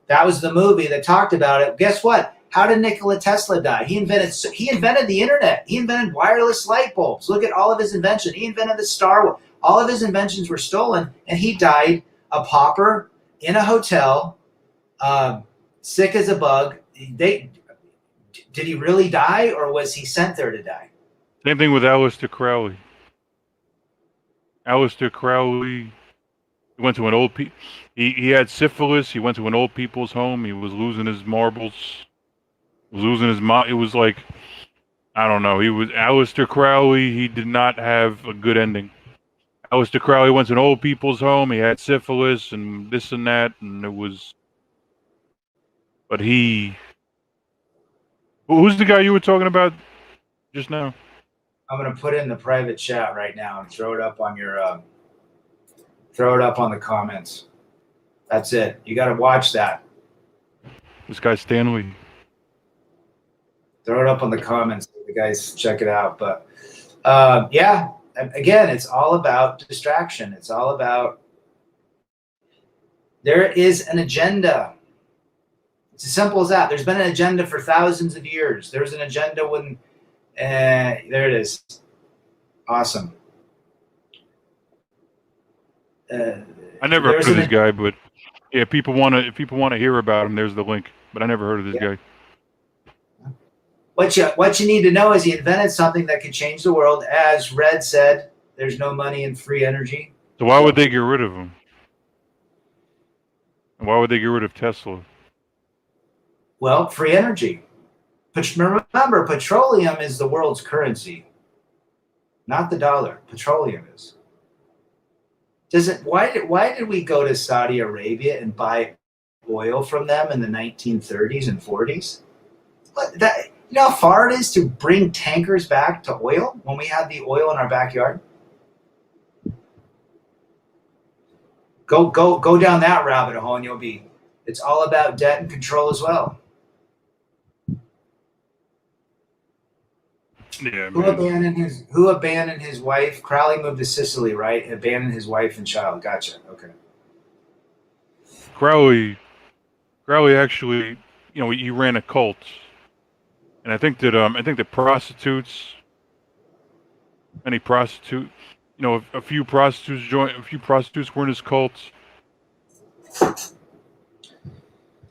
That was the movie that talked about it. Guess what? How did Nikola Tesla die? He invented the internet. He invented wireless light bulbs. Look at all of his inventions. He invented the Star Wars. All of his inventions were stolen, and he died a pauper in a hotel, sick as a bug. Did he really die, or was he sent there to die? Same thing with Aleister Crowley. Aleister Crowley went to an old he had syphilis. He went to an old people's home. He was losing his marbles, losing his It was like, I don't know. He was Aleister Crowley. He did not have a good ending. Aleister Crowley went to an old people's home. He had syphilis and this and that, and it was. But who's the guy you were talking about just now? I'm gonna put it in the private chat right now and throw it up on your. Throw it up on the comments. That's it. You got to watch that. This guy Stanley. Throw it up on the comments. The guys check it out. But yeah, again, it's all about distraction. It's all about. There is an agenda. It's as simple as that. There's been an agenda for thousands of years. There was an agenda when. There it is. Awesome. I never heard of this guy, but yeah, if people want to hear about him, there's the link. But I never heard of this guy. What you need to know is he invented something that could change the world. As Red said, there's no money in free energy. So why would they get rid of him? And why would they get rid of Tesla? Well, free energy. Remember, petroleum is the world's currency, not the dollar. Petroleum is. Why did we go to Saudi Arabia and buy oil from them in the 1930s and 40s? You know how far it is to bring tankers back to oil when we had the oil in our backyard? Go down that rabbit hole and it's all about debt and control as well. Yeah, Who abandoned his wife? Crowley moved to Sicily, right? Abandoned his wife and child. Gotcha. Okay. Crowley actually, he ran a cult, and I think that prostitutes, a few prostitutes were in his cult.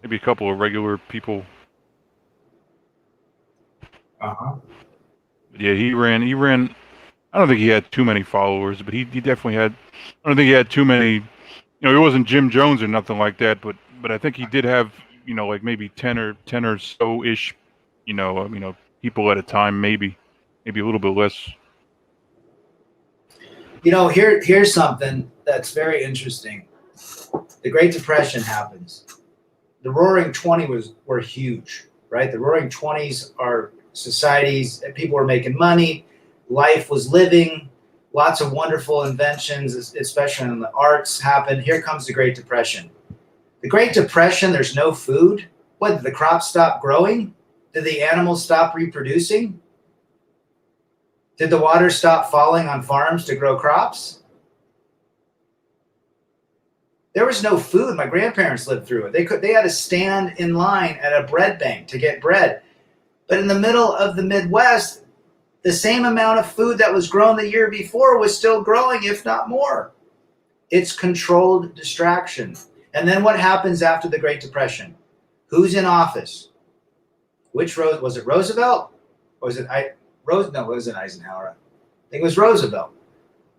Maybe a couple of regular people. Yeah, he ran. I don't think he had too many followers, but he definitely had. I don't think he had too many. He wasn't Jim Jones or nothing like that, but I think he did have, like maybe 10 or so ish, people at a time, maybe a little bit less. Here's something that's very interesting. The Great Depression happens. The Roaring 20s were huge, right? The Roaring 20s are societies, people were making money, life was living, lots of wonderful inventions, especially in the arts, happened. Here comes the Great Depression. The Great Depression, there's no food. What, did the crops stop growing? Did the animals stop reproducing? Did the water stop falling on farms to grow crops? There was no food. My grandparents lived through it. They had to stand in line at a bread bank to get bread. But in the middle of the Midwest, the same amount of food that was grown the year before was still growing, if not more. It's controlled distraction. And then what happens after the Great Depression? Who's in office? Was it Roosevelt? Or was it No, it wasn't Eisenhower. I think it was Roosevelt.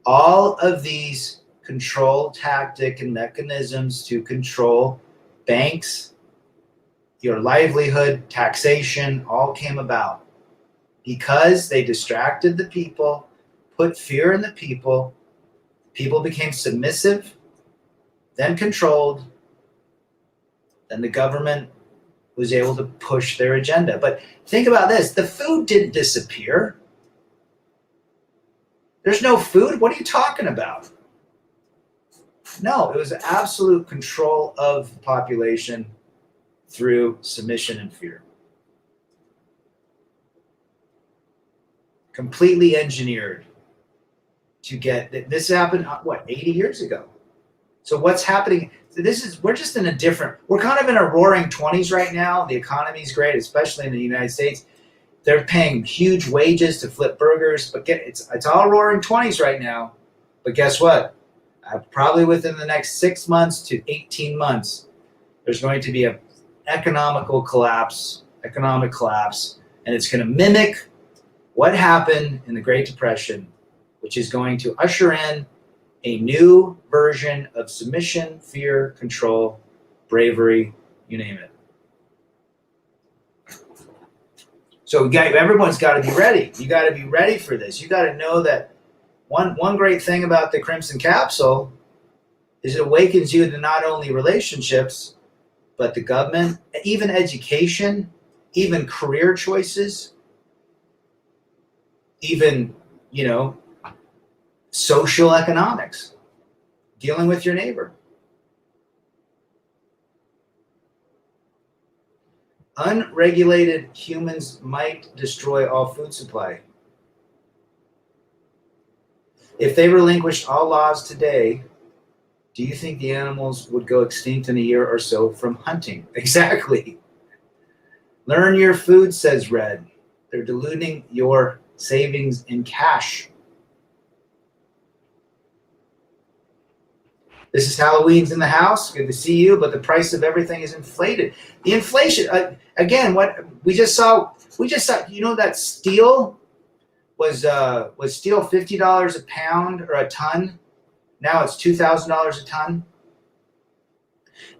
All of these control tactic and mechanisms to control banks, your livelihood, taxation, all came about because they distracted the people, put fear in the people. People became submissive, then controlled, then the government was able to push their agenda. But think about this, the food didn't disappear. There's no food? What are you talking about? No, it was absolute control of the population through submission and fear. Completely engineered to get this happened, what, 80 years ago? So what's happening? We're just in a different, we're kind of in a roaring 20s right now. The economy's great, especially in the United States. They're paying huge wages to flip burgers, but it's all roaring 20s right now. But guess what? Probably within the next 6 months to 18 months, there's going to be an economic collapse, and it's going to mimic what happened in the Great Depression, which is going to usher in a new version of submission, fear, control, bravery, you name it. So everyone's got to be ready. You got to be ready for this. You got to know that one great thing about the Crimson Capsule is it awakens you to not only relationships, but the government, even education, even career choices, even, social economics, dealing with your neighbor. Unregulated humans might destroy all food supply. If they relinquished all laws today, do you think the animals would go extinct in a year or so from hunting? Exactly. Learn your food, says Red. They're diluting your savings in cash. This is Halloween's in the house. Good to see you, but the price of everything is inflated. The inflation, again, what we just saw, that steel was steel $50 a pound or a ton. Now it's $2,000 a ton.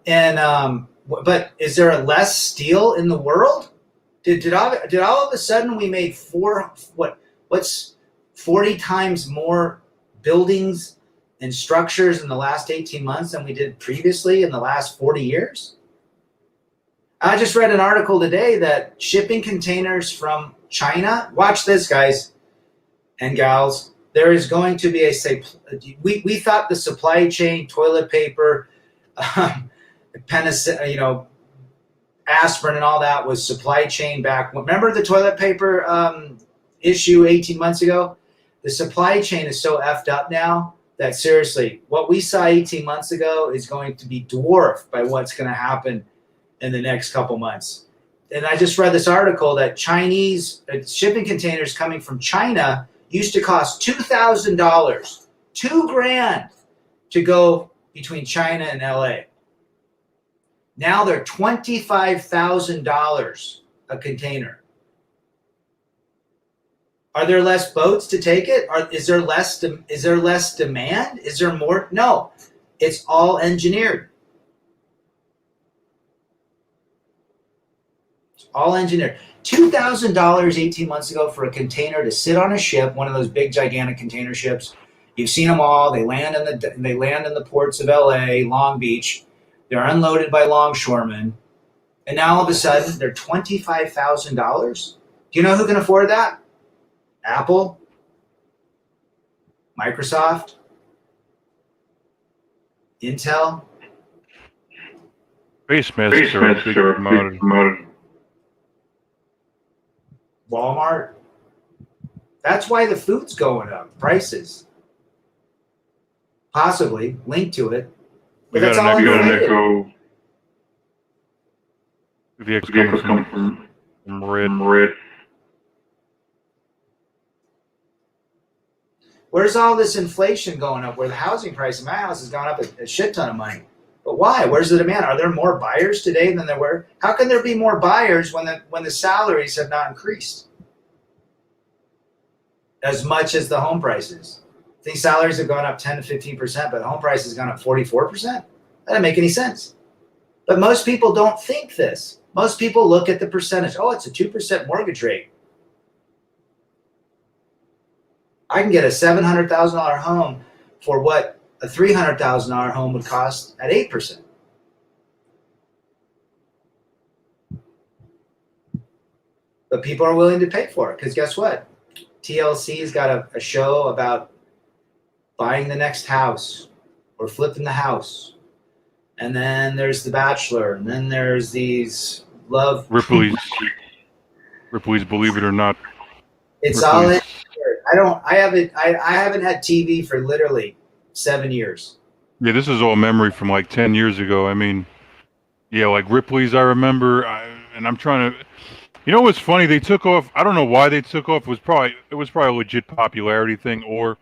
And but is there less steel in the world? Did all of a sudden we made 40 times more buildings and structures in the last 18 months than we did previously in the last 40 years? I just read an article today that shipping containers from China, watch this, guys and gals, there is going to be we thought the supply chain, toilet paper, penicillin, aspirin and all that was supply chain back. Remember the toilet paper issue 18 months ago? The supply chain is so effed up now that seriously, what we saw 18 months ago is going to be dwarfed by what's going to happen in the next couple months. And I just read this article that Chinese shipping containers coming from China used to cost $2,000, $2,000 to go between China and LA. Now they're $25,000 a container. Are there less boats to take it? Is there less demand? Is there more? No, it's all engineered. It's all engineered. $2,000 18 months ago for a container to sit on a ship, one of those big gigantic container ships. You've seen them all. They land in the ports of LA, Long Beach. They're unloaded by longshoremen, and now all of a sudden they're $25,000. Do you know who can afford that? Apple, Microsoft, Intel, Space masks are a big commodity. Walmart. That's why the food's going up. Prices, possibly linked to it. But that's all inflated. The echo comes from Red. Where's all this inflation going up? Where the housing price in my house has gone up a shit ton of money. But why? Where's the demand? Are there more buyers today than there were? How can there be more buyers when the salaries have not increased as much as the home prices? I think salaries have gone up 10 to 15%, but the home price has gone up 44%. That doesn't make any sense. But most people don't think this. Most people look at the percentage. Oh, it's a 2% mortgage rate. I can get a $700,000 home for what a $300,000 home would cost at 8%. But people are willing to pay for it because guess what? TLC's got a show about buying the next house or flipping the house. And then there's The Bachelor. And then there's these love. Ripley's Believe It or Not. It's all in. I haven't had TV for literally 7 years. Yeah, this is all memory from like 10 years ago. I mean, yeah, like Ripley's, I remember. And I'm trying to. You know what's funny? They took off. I don't know why they took off. It was probably a legit popularity thing, or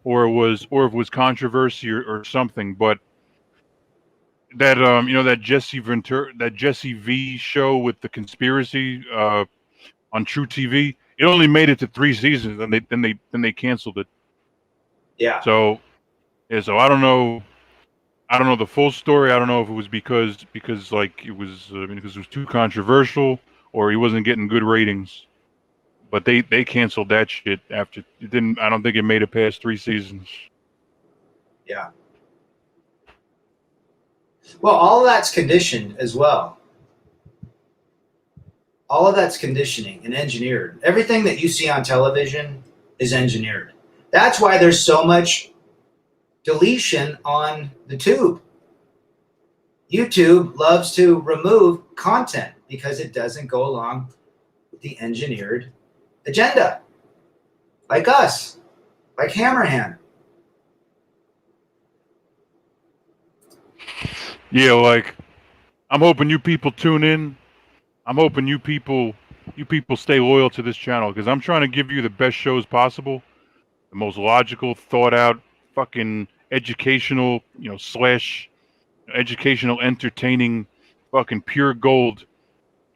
it was controversy or something. But that that Jesse V show with the conspiracy on True TV, it only made it to 3 seasons, and they canceled it. Yeah. So I don't know. I don't know the full story. I don't know if it was because like it was because it was too controversial or he wasn't getting good ratings. But they canceled that shit after it didn't. I don't think it made it past 3 seasons. Yeah. Well, all of that's conditioned as well. All of that's conditioning and engineered. Everything that you see on television is engineered. That's why there's so much deletion on the tube. YouTube loves to remove content because it doesn't go along with the engineered agenda. Like us, like Hammerhand. Yeah, like I'm hoping you people tune in. I'm hoping you people stay loyal to this channel because I'm trying to give you the best shows possible, the most logical, thought out, fucking educational, slash educational, entertaining, fucking pure gold,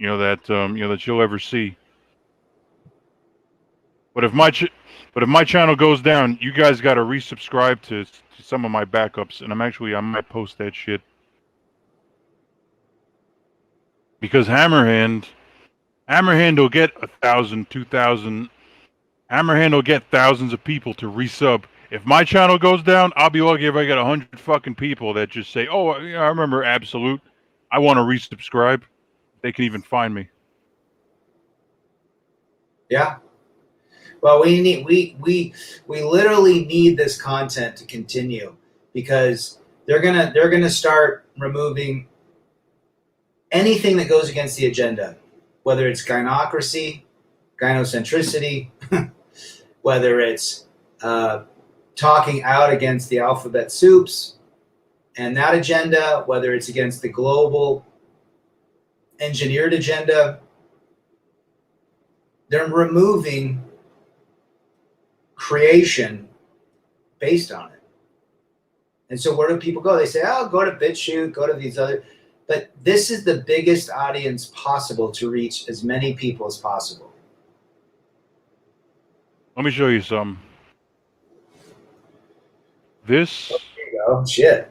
that you'll ever see. But if my channel goes down, you guys got to resubscribe to some of my backups, and I might post that shit because Hammerhand will get 1,000, 2,000. Hammerhand will get thousands of people to resub. If my channel goes down, I'll be lucky if I get 100 fucking people that just say, "Oh, yeah, I remember Absolute. I want to resubscribe." They can even find me. Yeah. Well, we literally need this content to continue because they're gonna start removing anything that goes against the agenda, whether it's gynocracy, gynocentricity, whether it's talking out against the alphabet soups and that agenda, whether it's against the global engineered agenda. They're removing creation based on it. And so where do people go? They say, oh, go to BitChute, go to these other. But this is the biggest audience possible to reach as many people as possible. Let me show you some. This. Oh, there you go. Shit.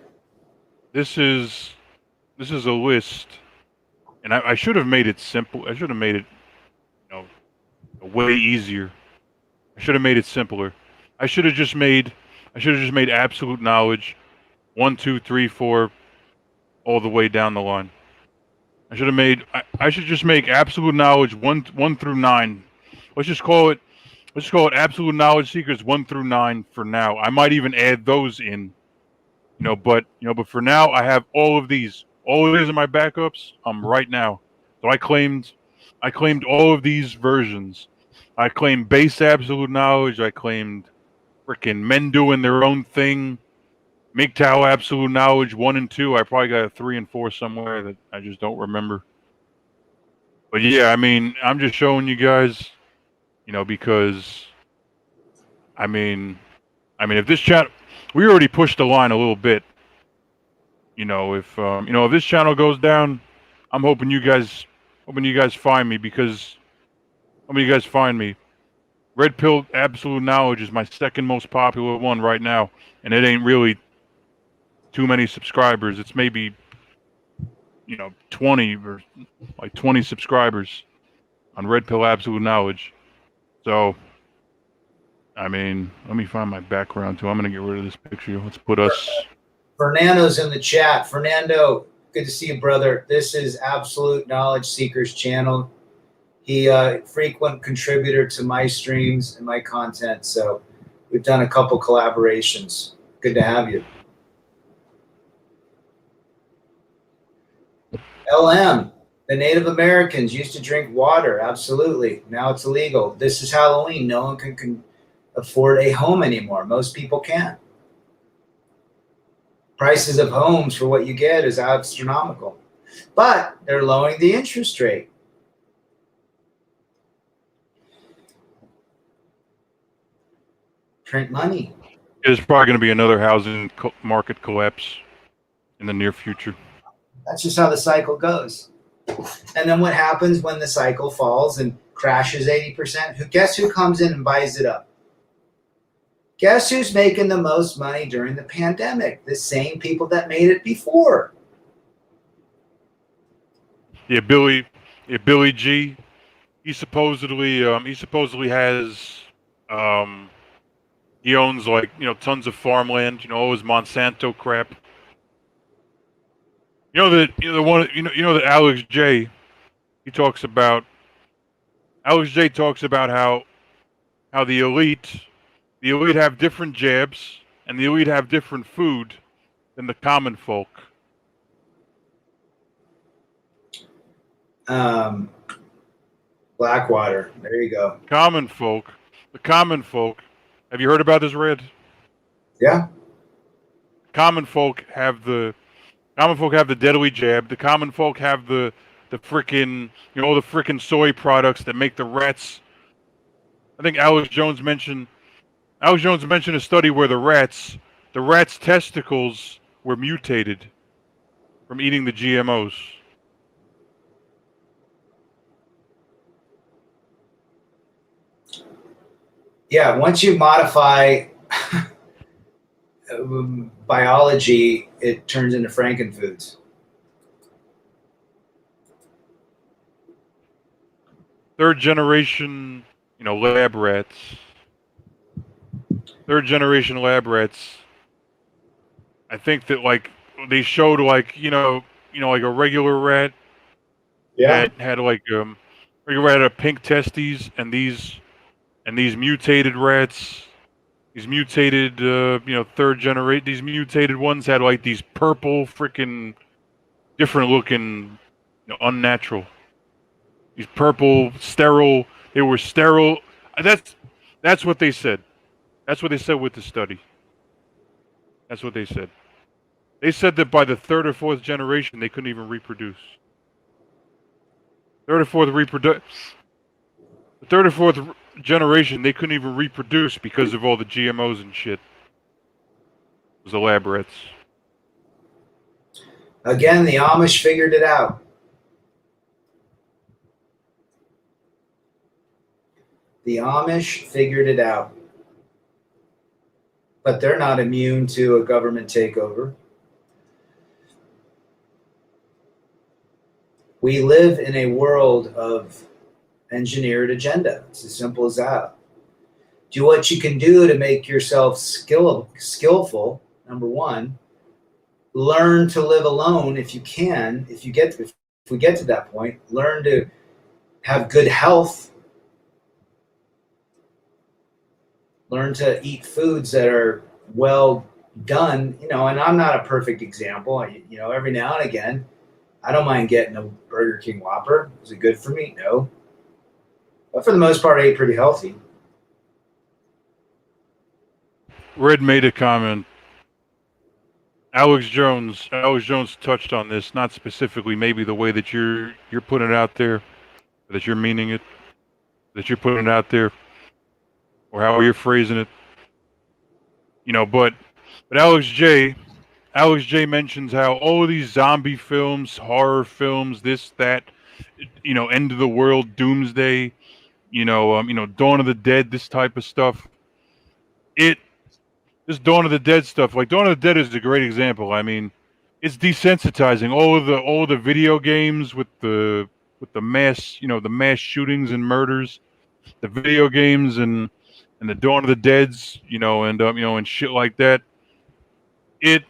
This is a list, and I should have made it simple. I should have made it, way easier. I should have made it simpler. I should have just made absolute knowledge 1, 2, 3, 4 all the way down the line. I should just make absolute knowledge 1 through 9. Let's just call it absolute knowledge secrets 1 through 9 for now. I might even add those in. But for now I have all of these. All of these are my backups right now. So I claimed all of these versions. I claimed base absolute knowledge. I claimed freaking men doing their own thing. MGTOW absolute knowledge 1 and 2. I probably got a 3 and 4 somewhere that I just don't remember. But yeah, I mean, I'm just showing you guys, because if this chat, we already pushed the line a little bit. If this channel goes down, I'm hoping you guys find me because how many of you guys find me? Red Pill Absolute Knowledge is my second most popular one right now, and it ain't really too many subscribers. It's maybe 20 or like 20 subscribers on Red Pill Absolute Knowledge. So, I mean, let me find my background too. I'm gonna get rid of this picture. Let's put us. Fernando's in the chat. Fernando, good to see you, brother. This is Absolute Knowledge Seekers channel. He frequent contributor to my streams and my content. So we've done a couple collaborations. Good to have you. LM, the Native Americans used to drink water. Absolutely. Now it's illegal. This is Halloween. No one can afford a home anymore. Most people can't. Prices of homes for what you get is astronomical. But they're lowering the interest rate. Print money. There's probably going to be another housing market collapse in the near future. That's just how the cycle goes. And then what happens when the cycle falls and crashes 80%? Guess who comes in and buys it up? Guess who's making the most money during the pandemic? The same people that made it before. Yeah, Billy G. He supposedly has he owns like tons of farmland. All his Monsanto crap. That Alex J. Alex J talks about how the elite have different jabs and the elite have different food than the common folk. Blackwater. There you go. The common folk. Have you heard about this, Red? Yeah. Common folk have the deadly jab. The common folk have the frickin' all the frickin' soy products that make the rats. I think Alex Jones mentioned a study where the rats' testicles were mutated from eating the GMOs. Yeah, once you modify biology, it turns into frankenfoods. Third generation, lab rats. Third generation lab rats. I think that they showed like a regular rat. Yeah. Had like regular rat had pink testes, and these mutated rats. These mutated, these mutated ones had like these purple, freaking, different looking, unnatural. These purple, sterile. They were sterile. That's what they said. That's what they said with the study. That's what they said. They said that by the third or fourth generation, they couldn't even reproduce. The third or fourth generation, they couldn't even reproduce because of all the GMOs and shit. It was the lab rats. Again, the Amish figured it out. The Amish figured it out. But they're not immune to a government takeover. We live in a world of engineered agenda. It's as simple as that. Do what you can do to make yourself skillful, number one. Learn to live alone if you can. If we get to that point, learn to have good health. Learn to eat foods that are well done. And I'm not a perfect example. Every now and again, I don't mind getting a Burger King Whopper. Is it good for me? No. But for the most part, I ate pretty healthy. Red made a comment. Alex Jones touched on this, not specifically maybe the way that you're putting it out there, that you're meaning it, that you're putting it out there, or how you're phrasing it. But Alex J mentions how all of these zombie films, horror films, this, that, end of the world, doomsday, Dawn of the Dead, this type of stuff. This Dawn of the Dead stuff, like Dawn of the Dead is a great example. I mean, it's desensitizing. All of the video games with the mass, the mass shootings and murders, the video games and the Dawn of the Dead's, and shit like that. It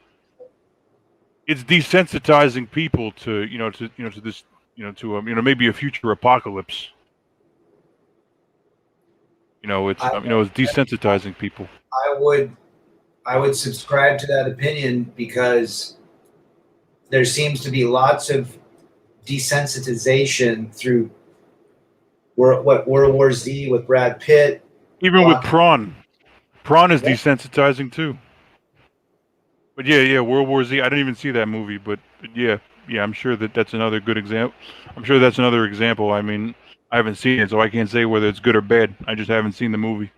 it's desensitizing people to to this to maybe a future apocalypse. I, It's desensitizing people. I would I would subscribe to that opinion because there seems to be lots of desensitization through World War Z with Brad Pitt. Even with Prawn is Yeah. desensitizing too. But yeah, World War Z. I didn't even see that movie, but yeah, I'm sure that's another good example. I'm sure that's another example. I mean, I haven't seen it, so I can't say whether it's good or bad. I just haven't seen the movie.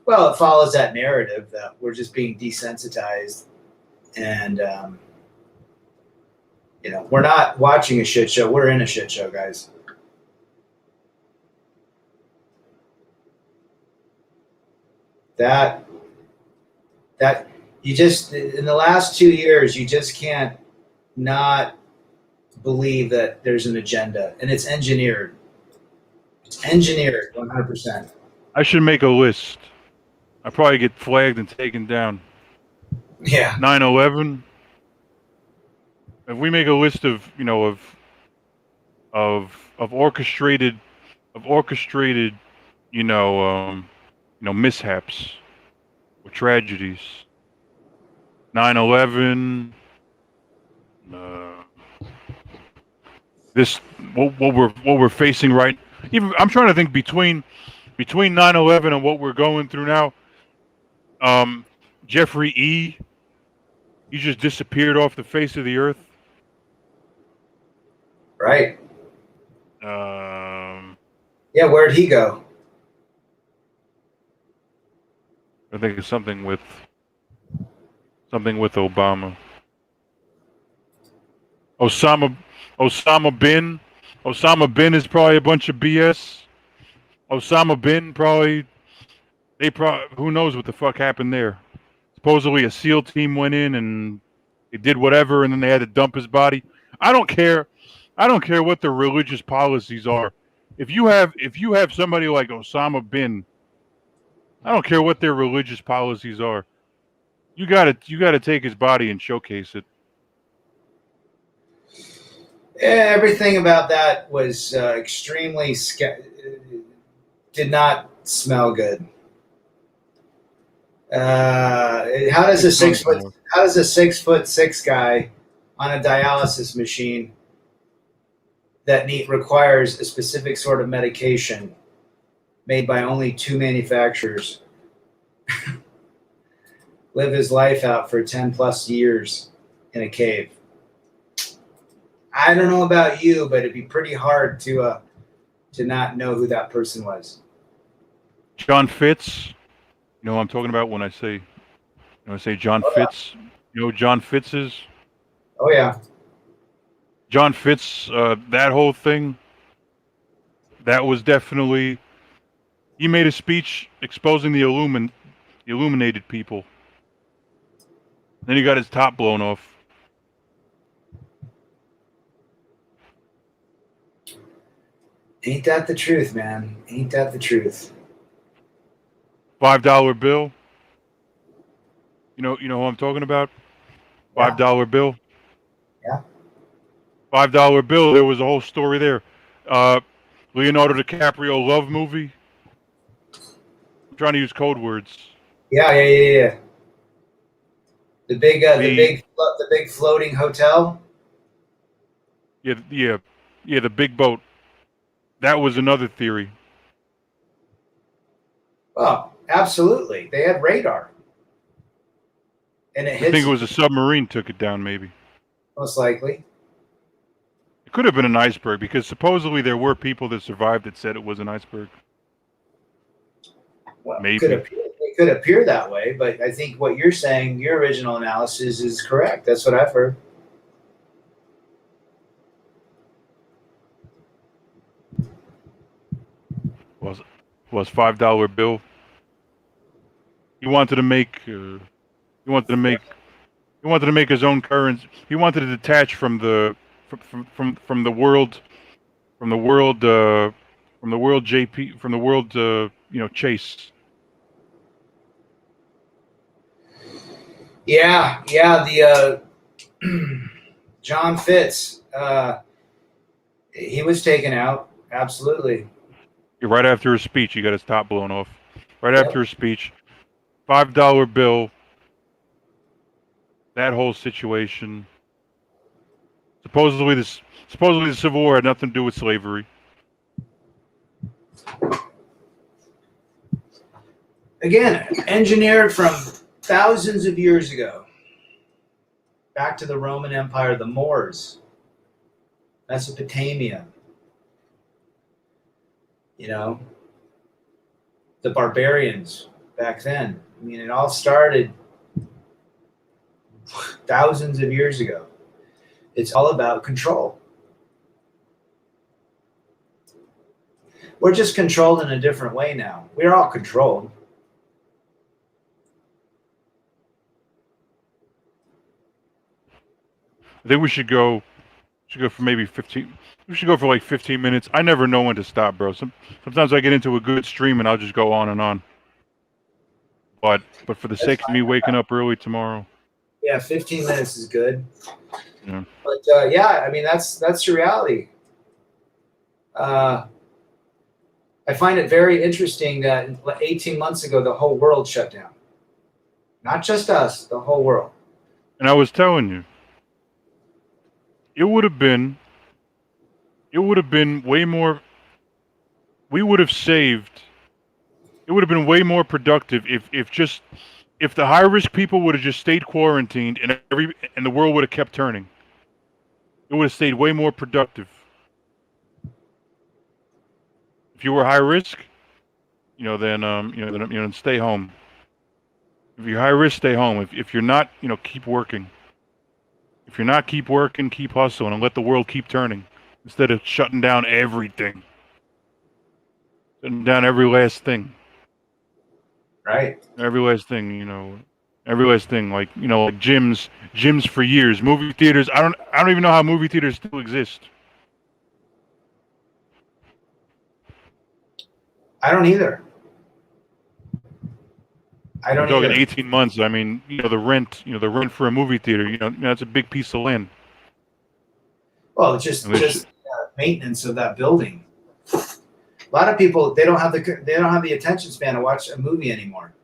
Well, it follows that narrative that we're just being desensitized, and we're not watching a shit show. We're in a shit show, guys. That that you just in the last 2 years, you just can't not believe that there's an agenda, and it's engineered. It's engineered 100%. I should make a list. I probably get flagged and taken down. Yeah. 9/11. If we make a list of of orchestrated mishaps or tragedies. 9/11. This what we're facing right. Even I'm trying to think between 9/11 and what we're going through now. Jeffrey E. He just disappeared off the face of the earth. Right. Um, Yeah, where'd he go? I think it's something with Obama. Osama bin. Osama bin is probably a bunch of BS. Osama bin who knows what the fuck happened there. Supposedly a SEAL team went in and they did whatever and then they had to dump his body. I don't care. I don't care what their religious policies are. If you have somebody like Osama bin, I don't care what their religious policies are. You gotta take his body and showcase it. Everything about that was extremely did not smell good. How does a 6'6" guy on a dialysis machine that requires a specific sort of medication made by only 2 manufacturers live his life out for 10 plus years in a cave? I don't know about you, but it'd be pretty hard to not know who that person was. John Fitz, you know what I'm talking about when I say John Fitz. You know who John Fitz is? Oh yeah. John Fitz, that whole thing, that was definitely. He made a speech exposing the illuminated people. Then he got his top blown off. Ain't that the truth, man? Ain't that the truth? $5 bill. You know who I'm talking about? $5 bill. Yeah. $5 bill. There was a whole story there. Leonardo DiCaprio love movie. I'm trying to use code words. Yeah. The big floating hotel. Yeah. The big boat. That was another theory. Oh, absolutely. They had radar. And it hits. I think it was a submarine took it down, maybe. Most likely. It could have been an iceberg because supposedly there were people that survived that said it was an iceberg. Well, maybe. It could appear that way, but I think what you're saying, your original analysis is correct. That's what I've heard. Was $5 bill. He wanted to make He wanted to make his own currency. He wanted to detach from the from the world from the world from the world JP from the world Chase. Yeah, the John Fitz, he was taken out. Absolutely. Right after his speech, he got his top blown off. Right after Yep. his speech, $5 bill. That whole situation. Supposedly the Civil War had nothing to do with slavery. Again, engineered from thousands of years ago. Back to the Roman Empire, the Moors, Mesopotamia, you know, the barbarians back then. I mean, it all started thousands of years ago. It's all about control. We're just controlled in a different way now. We're all controlled. I think we should go for maybe 15. We should go for like 15 minutes. I never know when to stop, bro. Sometimes I get into a good stream and I'll just go on and on. But for the That's sake of fine. me waking up early tomorrow. Yeah, 15 minutes is good. Yeah. But yeah, I mean that's the reality. I find it very interesting that 18 months ago the whole world shut down. Not just us, the whole world. And I was telling you, it would have been way more. We would have saved. It would have been way more productive if the high risk people would have just stayed quarantined and the world would have kept turning. It would have stayed way more productive. If you were high risk, then stay home. If you're high risk, stay home. If you're not, keep working. If you're not, keep working, keep hustling, and let the world keep turning instead of shutting down everything, shutting down every last thing. Right. Every last thing, every last thing. Like like gyms for years, movie theaters. I don't even know how movie theaters still exist. I don't either. I'm talking 18 months. I mean, the rent for a movie theater. That's a big piece of land. Well, it's just maintenance of that building. A lot of people they don't have the attention span to watch a movie anymore.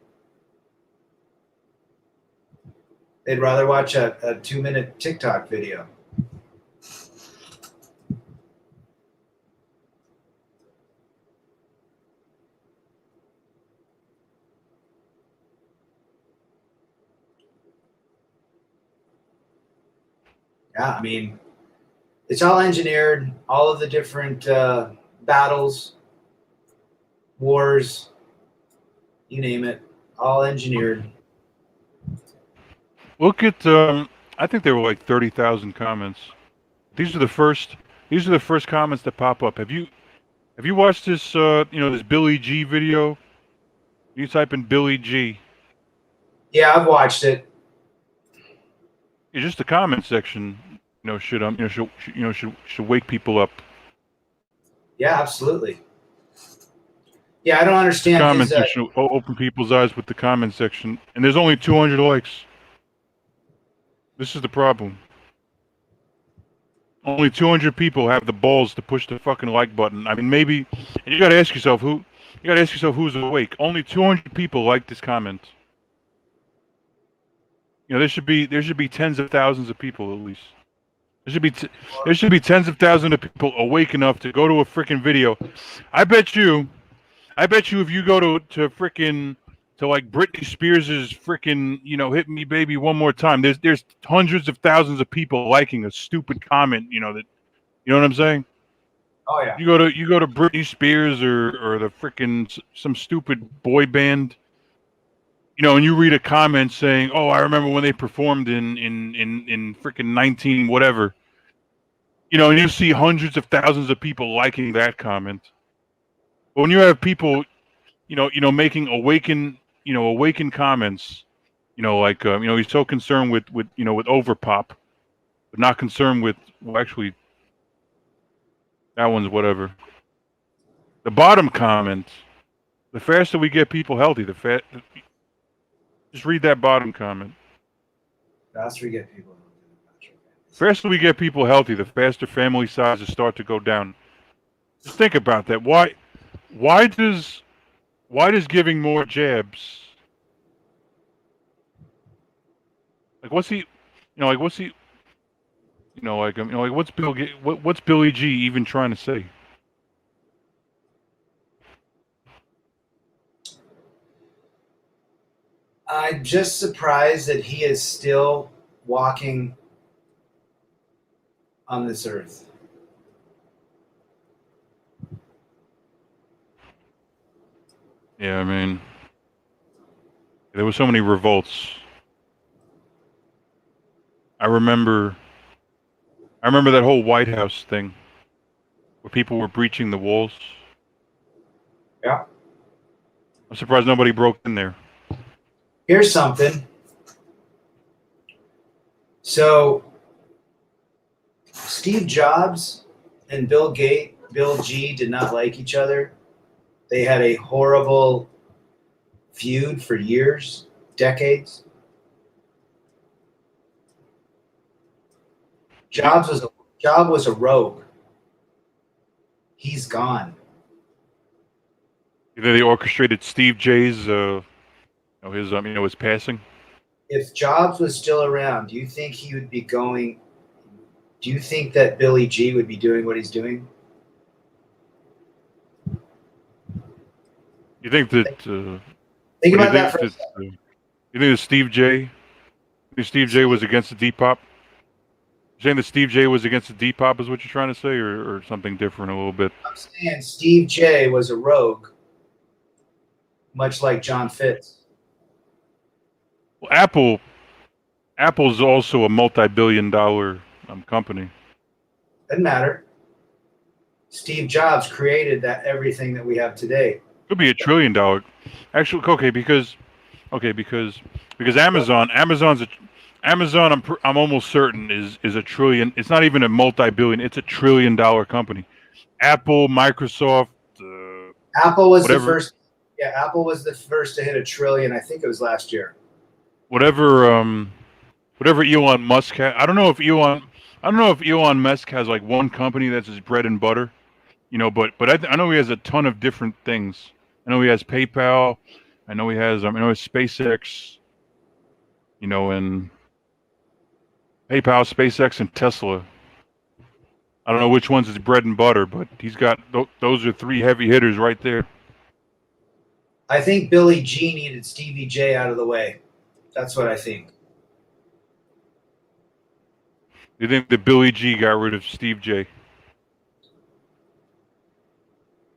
They'd rather watch a 2-minute TikTok video. Yeah, I mean, it's all engineered. All of the different battles, wars, you name it, all engineered. Look at I think there were like 30,000 comments. These are the first comments that pop up. Have you watched this this Billy G video? You type in Billy G. Yeah, I've watched it. Yeah, just the comment section, should wake people up. Yeah, absolutely. Yeah, I don't understand. Comment section will open people's eyes with the comment section, and there's only 200 likes. This is the problem. Only 200 people have the balls to push the fucking like button. I mean, maybe, and you gotta ask yourself who's awake. Only 200 people like this comment. There should be tens of thousands of people at least. There should be tens of thousands of people awake enough to go to a freaking video. I bet you if you go to like Britney Spears's freaking "Hit Me Baby One More Time," there's hundreds of thousands of people liking a stupid comment. That you know what I'm saying? Oh yeah. You go to Britney Spears or the freaking some stupid boy band. And you read a comment saying, "Oh, I remember when they performed in freaking 19 whatever." And you see hundreds of thousands of people liking that comment. But when you have people, making awaken comments, he's so concerned with with overpop, but not concerned with, well, actually, that one's whatever. The bottom comment: the faster we get people healthy, just read that bottom comment. Faster we get people. The faster we get people healthy, the faster family sizes start to go down. Just think about that. Why does giving more jabs, like what's he, what's he, what's Billy G even trying to say? I'm just surprised that he is still walking on this earth. Yeah, I mean, there were so many revolts. I remember that whole White House thing where people were breaching the walls. Yeah. I'm surprised nobody broke in there. Here's something. So, Steve Jobs and Bill G did not like each other. They had a horrible feud for years, decades. Jobs was a rogue. He's gone. You think they orchestrated Steve J's, his passing? If Jobs was still around, do you think he would be going? Do you think that Billy G would be doing what he's doing? You think that? Think What do you about that think for a that? second. You think that Steve J? Steve J was against the Depop? You're saying that Steve J was against the Depop is what you're trying to say, or something different a little bit? I'm saying Steve J was a rogue, much like John Fitz. Well, Apple's also a multi-billion-dollar company. Doesn't matter. Steve Jobs created that everything that we have today. Could be $1 trillion. Actually, because Amazon, I'm almost certain is a trillion. It's not even a multi-billion. It's $1 trillion company. Apple, Microsoft, Apple was the whatever, first. Yeah, Apple was the first to hit $1 trillion. I think it was last year. whatever Elon Musk has. I don't know if Elon Musk has like one company that's his bread and butter. But I know he has a ton of different things. I know he has PayPal. I know he has SpaceX. And PayPal, SpaceX, and Tesla. I don't know which one's his bread and butter, but he's got those are 3 heavy hitters right there. I think Billy G needed Stevie J out of the way. That's what I think. You think that Billy G got rid of Steve J?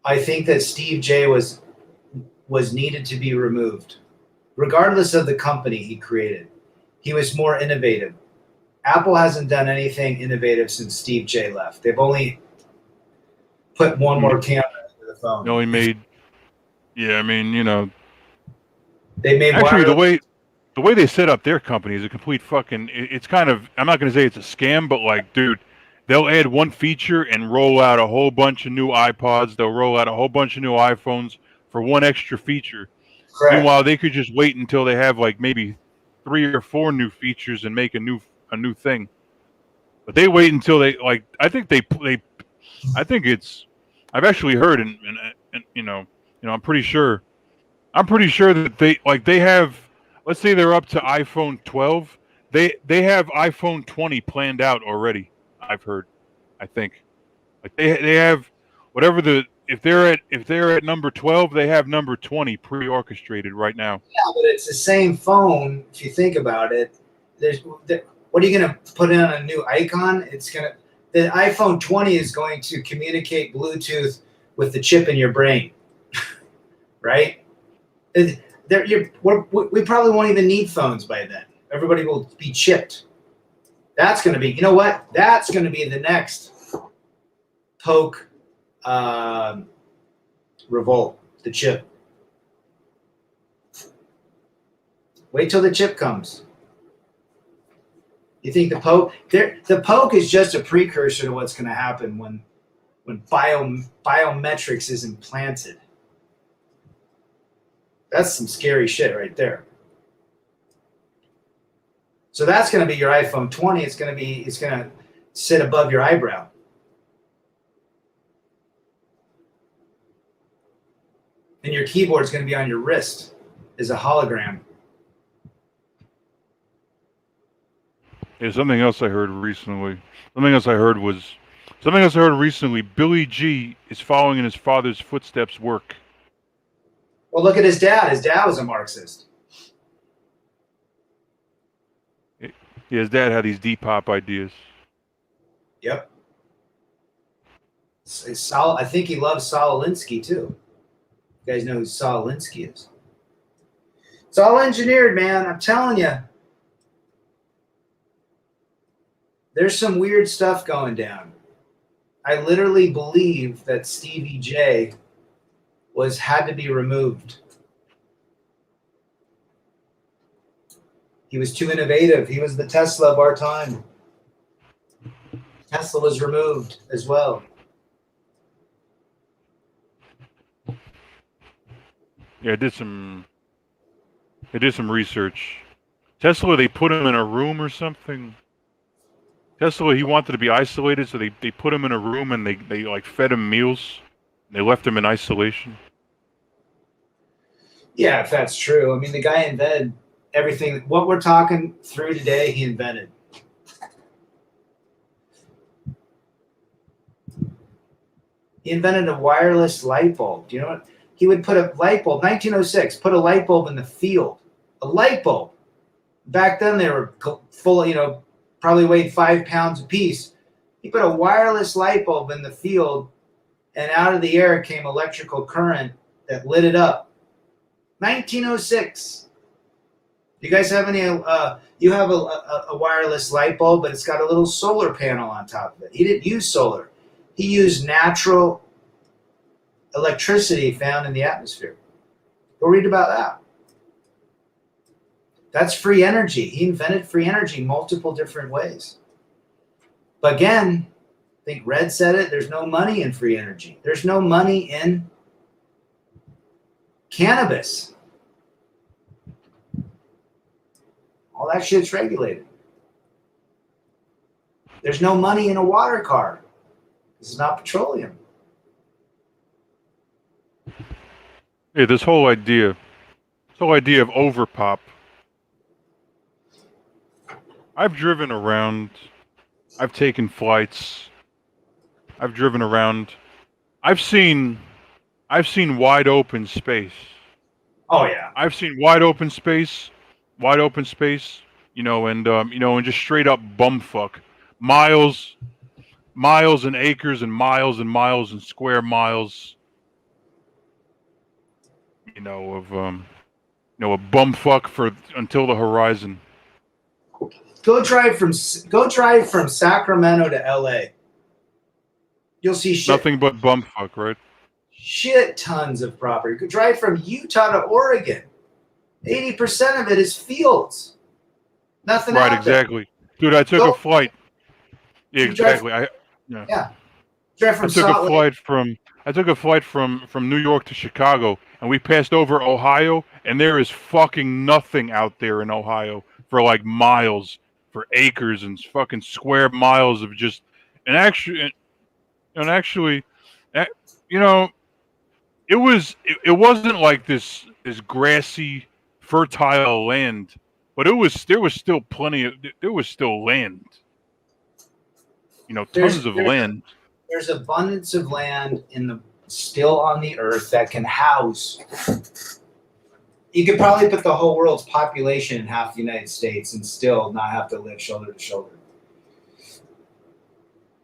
I think that Steve J was needed to be removed, regardless of the company he created. He was more innovative. Apple hasn't done anything innovative since Steve J left. They've only put one more camera into the phone. No, he made. Yeah, I mean, They made actually wireless. the way they set up their company is a complete fucking. It's kind of. I'm not going to say it's a scam, but like, dude, they'll add one feature and roll out a whole bunch of new iPods. They'll roll out a whole bunch of new iPhones for one extra feature. Correct. Meanwhile, they could just wait until they have like maybe 3 or 4 new features and make a new thing. But they wait until they like. I think I think it's. I've actually heard, and I'm pretty sure. I'm pretty sure that they have. Let's say they're up to iPhone 12. They have iPhone 20 planned out already. I've heard. I think. Like they have whatever the if they're at number 12, they have number 20 pre-orchestrated right now. Yeah, but it's the same phone. If you think about it, what are you going to put in a new icon? The iPhone 20 is going to communicate Bluetooth with the chip in your brain, right? We probably won't even need phones by then. Everybody will be chipped. That's going to be, you know what? That's going to be the next poke revolt, the chip. Wait till the chip comes. You think the poke? The poke is just a precursor to what's going to happen when biometrics is implanted. That's some scary shit right there. So that's going to be your iPhone 20. It's going to sit above your eyebrow. And your keyboard is going to be on your wrist as a hologram. Yeah, something else I heard recently. Something else I heard recently. Billy G is following in his father's footsteps. Work. Well, look at his dad. His dad was a Marxist. Yeah, his dad had these Depop ideas. Yep. I think he loves Saul Alinsky too. You guys know who Saul Alinsky is. It's all engineered, man. I'm telling you. There's some weird stuff going down. I literally believe that Stevie J had to be removed. He was too innovative. He was the Tesla of our time. Tesla was removed as well. Yeah, I did some research. Tesla, they put him in a room or something. Tesla, he wanted to be isolated, so they put him in a room and they like fed him meals. They left him in isolation. Yeah, if that's true. I mean, the guy invented everything. What we're talking through today, he invented. He invented a wireless light bulb. Do you know what? He would put a light bulb, 1906, put a light bulb in the field. A light bulb. Back then, they were full of, probably weighed 5 pounds apiece. He put a wireless light bulb in the field, and out of the air came electrical current that lit it up. 1906. Do you guys have any? You have a wireless light bulb, but it's got a little solar panel on top of it. He didn't use solar. He used natural electricity found in the atmosphere. Go read about that. That's free energy. He invented free energy multiple different ways. But again, I think Red said it, there's no money in free energy. There's no money in cannabis. All that shit's regulated. There's no money in a water car. This is not petroleum. Yeah, this whole idea of overpop. I've driven around. I've taken flights. I've driven around. I've seen wide open space. Oh yeah. I've seen wide open space, and just straight up bumfuck. Miles and acres and miles and square miles, of a bumfuck until the horizon. Go drive from Sacramento to LA. You'll see shit. Nothing but bumfuck, right? Shit tons of property. Go drive from Utah to Oregon. 80% of it is fields. Nothing Right, out exactly. There. Dude, I took a flight. Yeah, exactly. Drive from I took a flight from New York to Chicago, and we passed over Ohio, and there is fucking nothing out there in Ohio for like miles, for acres and fucking square miles of just, it wasn't like this grassy, fertile land, but there was still land. Tons of land. There's abundance of land still on the earth that can house. You could probably put the whole world's population in half the United States and still not have to live shoulder to shoulder.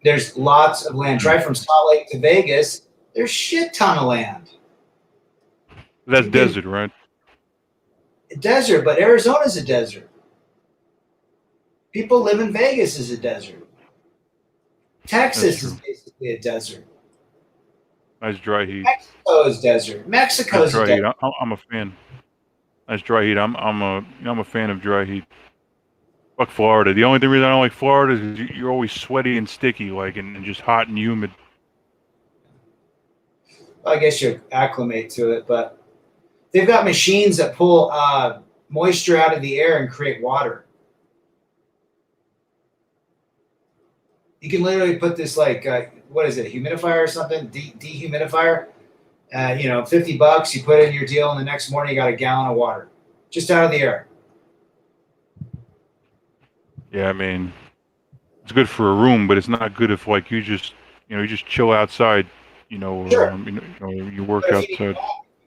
There's lots of land. Drive from Salt Lake to Vegas. There's shit ton of land. That's desert, right? Desert, but Arizona's a desert. People live in Vegas as a desert. Texas is basically a desert. Nice dry heat. Mexico is desert. Mexico's dry a desert. heat. I'm a fan. Nice dry heat. I'm a fan of dry heat. Fuck Florida. The only reason I don't like Florida is you're always sweaty and sticky, like, and just hot and humid. I guess you acclimate to it, but they've got machines that pull moisture out of the air and create water. You can literally put this like what is it, a humidifier or something, dehumidifier. $50. You put it in your deal, and the next morning you got a gallon of water, just out of the air. Yeah, I mean, it's good for a room, but it's not good if like you just chill outside, or Sure. you work But outside.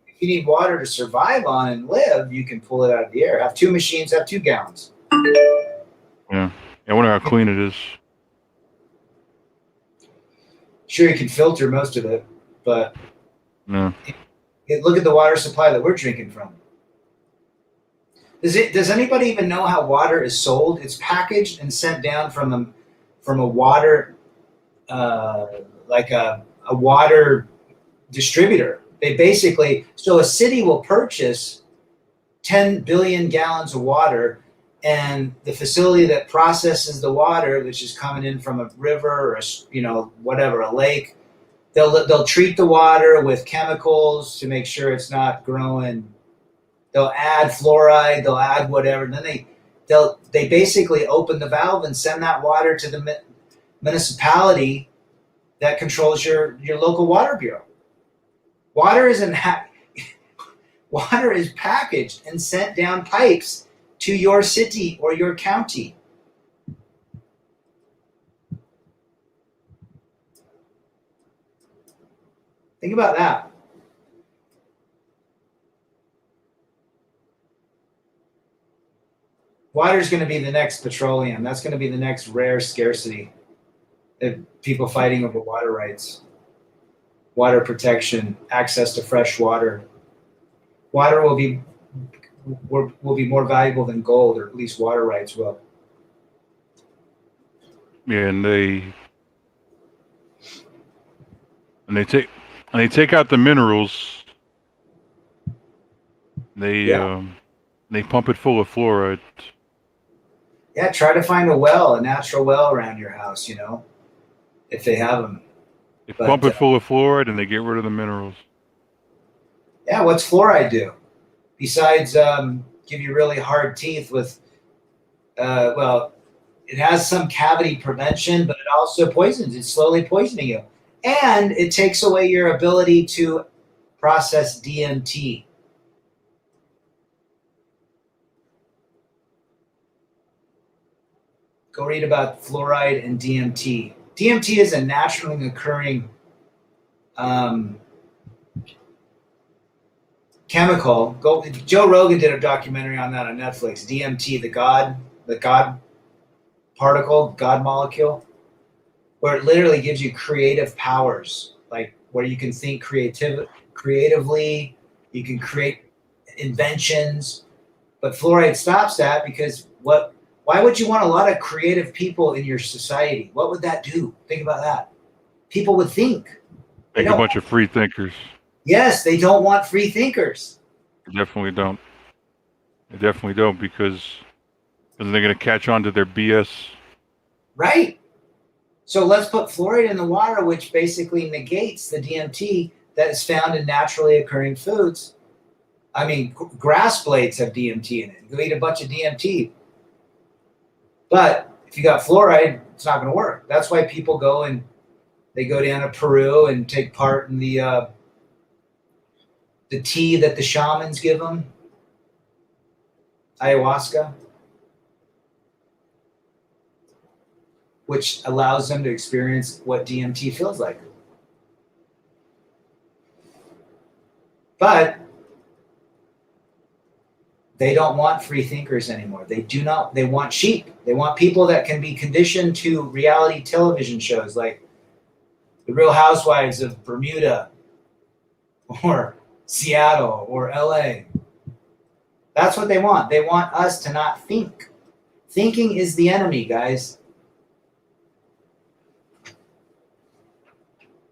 if you need water to survive on and live, you can pull it out of the air. Have two machines, have 2 gallons. Yeah. I wonder how clean it is. Sure, you can filter most of it, but Yeah. look at the water supply that we're drinking from. Does anybody even know how water is sold? It's packaged and sent down from a water like a water distributor. They basically, so a city will purchase 10 billion gallons of water, and the facility that processes the water, which is coming in from a river or a lake, they'll treat the water with chemicals to make sure it's not growing. They'll add fluoride, they'll add whatever, and then they basically open the valve and send that water to the municipality that controls your local water bureau. Water isn't water is packaged and sent down pipes to your city or your county. Think about that. Water is going to be the next petroleum. That's going to be the next rare scarcity. People fighting over water rights, water protection, access to fresh water. Water will be more valuable than gold, or at least water rights will. Yeah, and they take out the minerals. They Yeah. um, they pump it full of fluoride. Yeah, try to find a natural well around your house, if they have them. They But pump it full of fluoride and they get rid of the minerals. yeah, what's fluoride do? Besides give you really hard teeth with, it has some cavity prevention, but it also poisons. It's slowly poisoning you. And it takes away your ability to process DMT. Go read about fluoride and DMT. DMT is a naturally occurring chemical. Joe Rogan did a documentary on that on Netflix. DMT, the God particle, God molecule, where it literally gives you creative powers, like where you can think creatively, you can create inventions. But fluoride stops that because why would you want a lot of creative people in your society? What would that do? Think about that. People would think. Make a bunch of free thinkers. Yes, they don't want free thinkers. They definitely don't. They definitely don't because they're going to catch on to their BS. Right. So let's put fluoride in the water, which basically negates the DMT that is found in naturally occurring foods. I mean, grass blades have DMT in it. Go eat a bunch of DMT. But if you got fluoride, it's not going to work. That's why people go down to Peru and take part in the tea that the shamans give them, ayahuasca, which allows them to experience what DMT feels like. But they don't want free thinkers anymore. They want sheep. They want people that can be conditioned to reality television shows like The Real Housewives of Bermuda or Seattle or LA. That's what they want. They want us to not think. Thinking is the enemy, guys.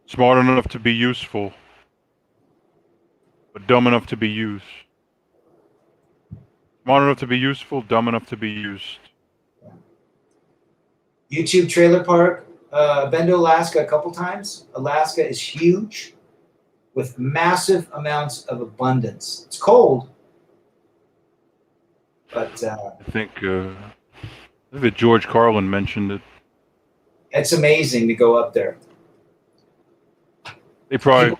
Smart enough to be useful, but dumb enough to be used. Smart enough to be useful, dumb enough to be used. YouTube trailer park. Been to Alaska a couple times. Alaska is huge with massive amounts of abundance. It's cold, but I think that George Carlin mentioned it. it's amazing to go up there. They probably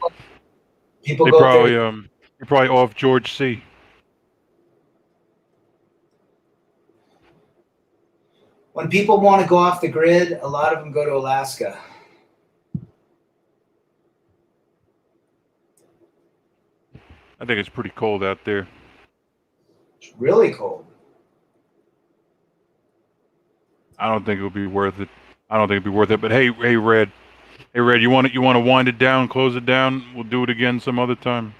People they go up probably there. they're probably off George C. When people want to go off the grid, a lot of them go to Alaska. I think it's pretty cold out there. It's really cold. I don't think it would be worth it. I don't think it'd be worth it. But hey, Red. Hey, Red, you want to wind it down, close it down? We'll do it again some other time.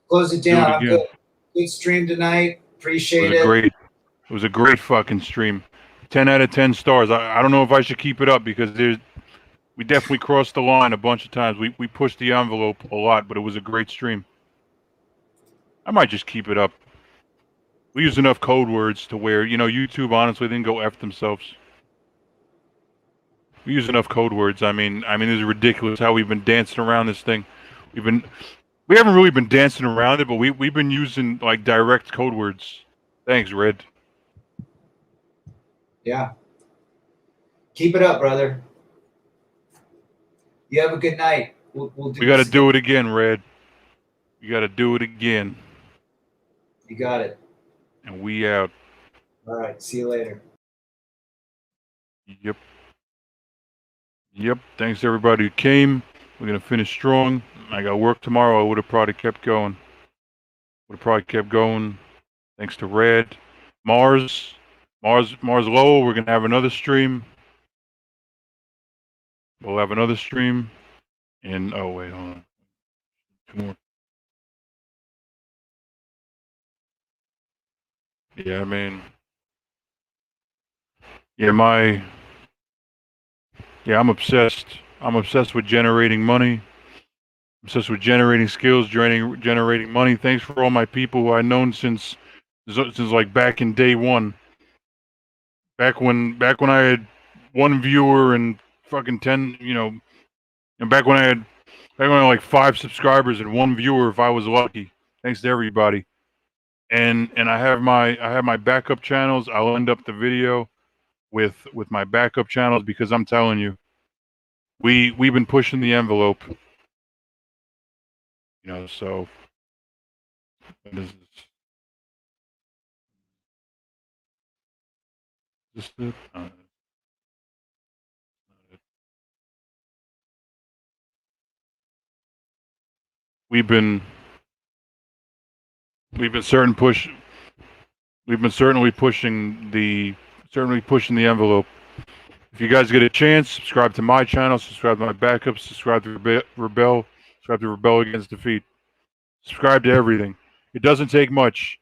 Close it Do down. it I'm again. good. Good stream tonight. It Appreciate was a it. great. It was a great fucking stream. 10 out of 10 stars. I don't know if I should keep it up because we definitely crossed the line a bunch of times. We pushed the envelope a lot, but it was a great stream. I might just keep it up. We use enough code words to where, YouTube honestly didn't go F themselves. We use enough code words. I mean, it's ridiculous how we've been dancing around this thing. We haven't really been dancing around it, but we've been using like direct code words. Thanks, Red. Yeah. Keep it up, brother. You have a good night. We'll do We got to this do again. it again, Red. We got to do it again. You got it. And we out. All right. See you later. Yep. Yep. Thanks to everybody who came. We're gonna finish strong. I got work tomorrow. I would have probably kept going. Thanks to Red, Mars Lowell. We're gonna have another stream. We'll have another stream. And oh wait, hold on. Two more. Yeah, I mean, yeah, I'm obsessed. I'm obsessed with generating money. I'm obsessed with generating skills, generating money. Thanks for all my people who I've known since like back in day one. Back when I had one viewer and fucking 10, and back when I had like 5 subscribers and one viewer if I was lucky. Thanks to everybody. And I have my backup channels. I'll end up the video with my backup channels because I'm telling you, we've been pushing the envelope. So what is this it? We've been certainly pushing the envelope. If you guys get a chance, subscribe to my channel, subscribe to my backups, subscribe to Rebel, subscribe to Rebel Against Defeat. Subscribe to everything. It doesn't take much,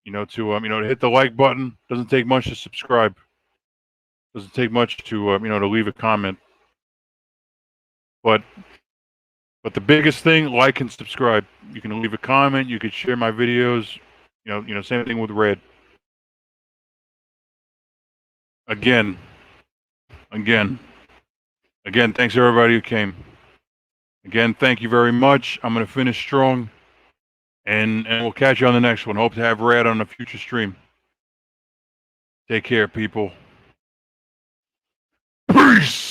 to hit the like button. Doesn't take much to subscribe. Doesn't take much to to leave a comment. But the biggest thing, like and subscribe. You can leave a comment. You can share my videos. Same thing with Red. Again. Thanks everybody who came. Again, thank you very much. I'm gonna finish strong, and we'll catch you on the next one. Hope to have Red on a future stream. Take care, people. Peace.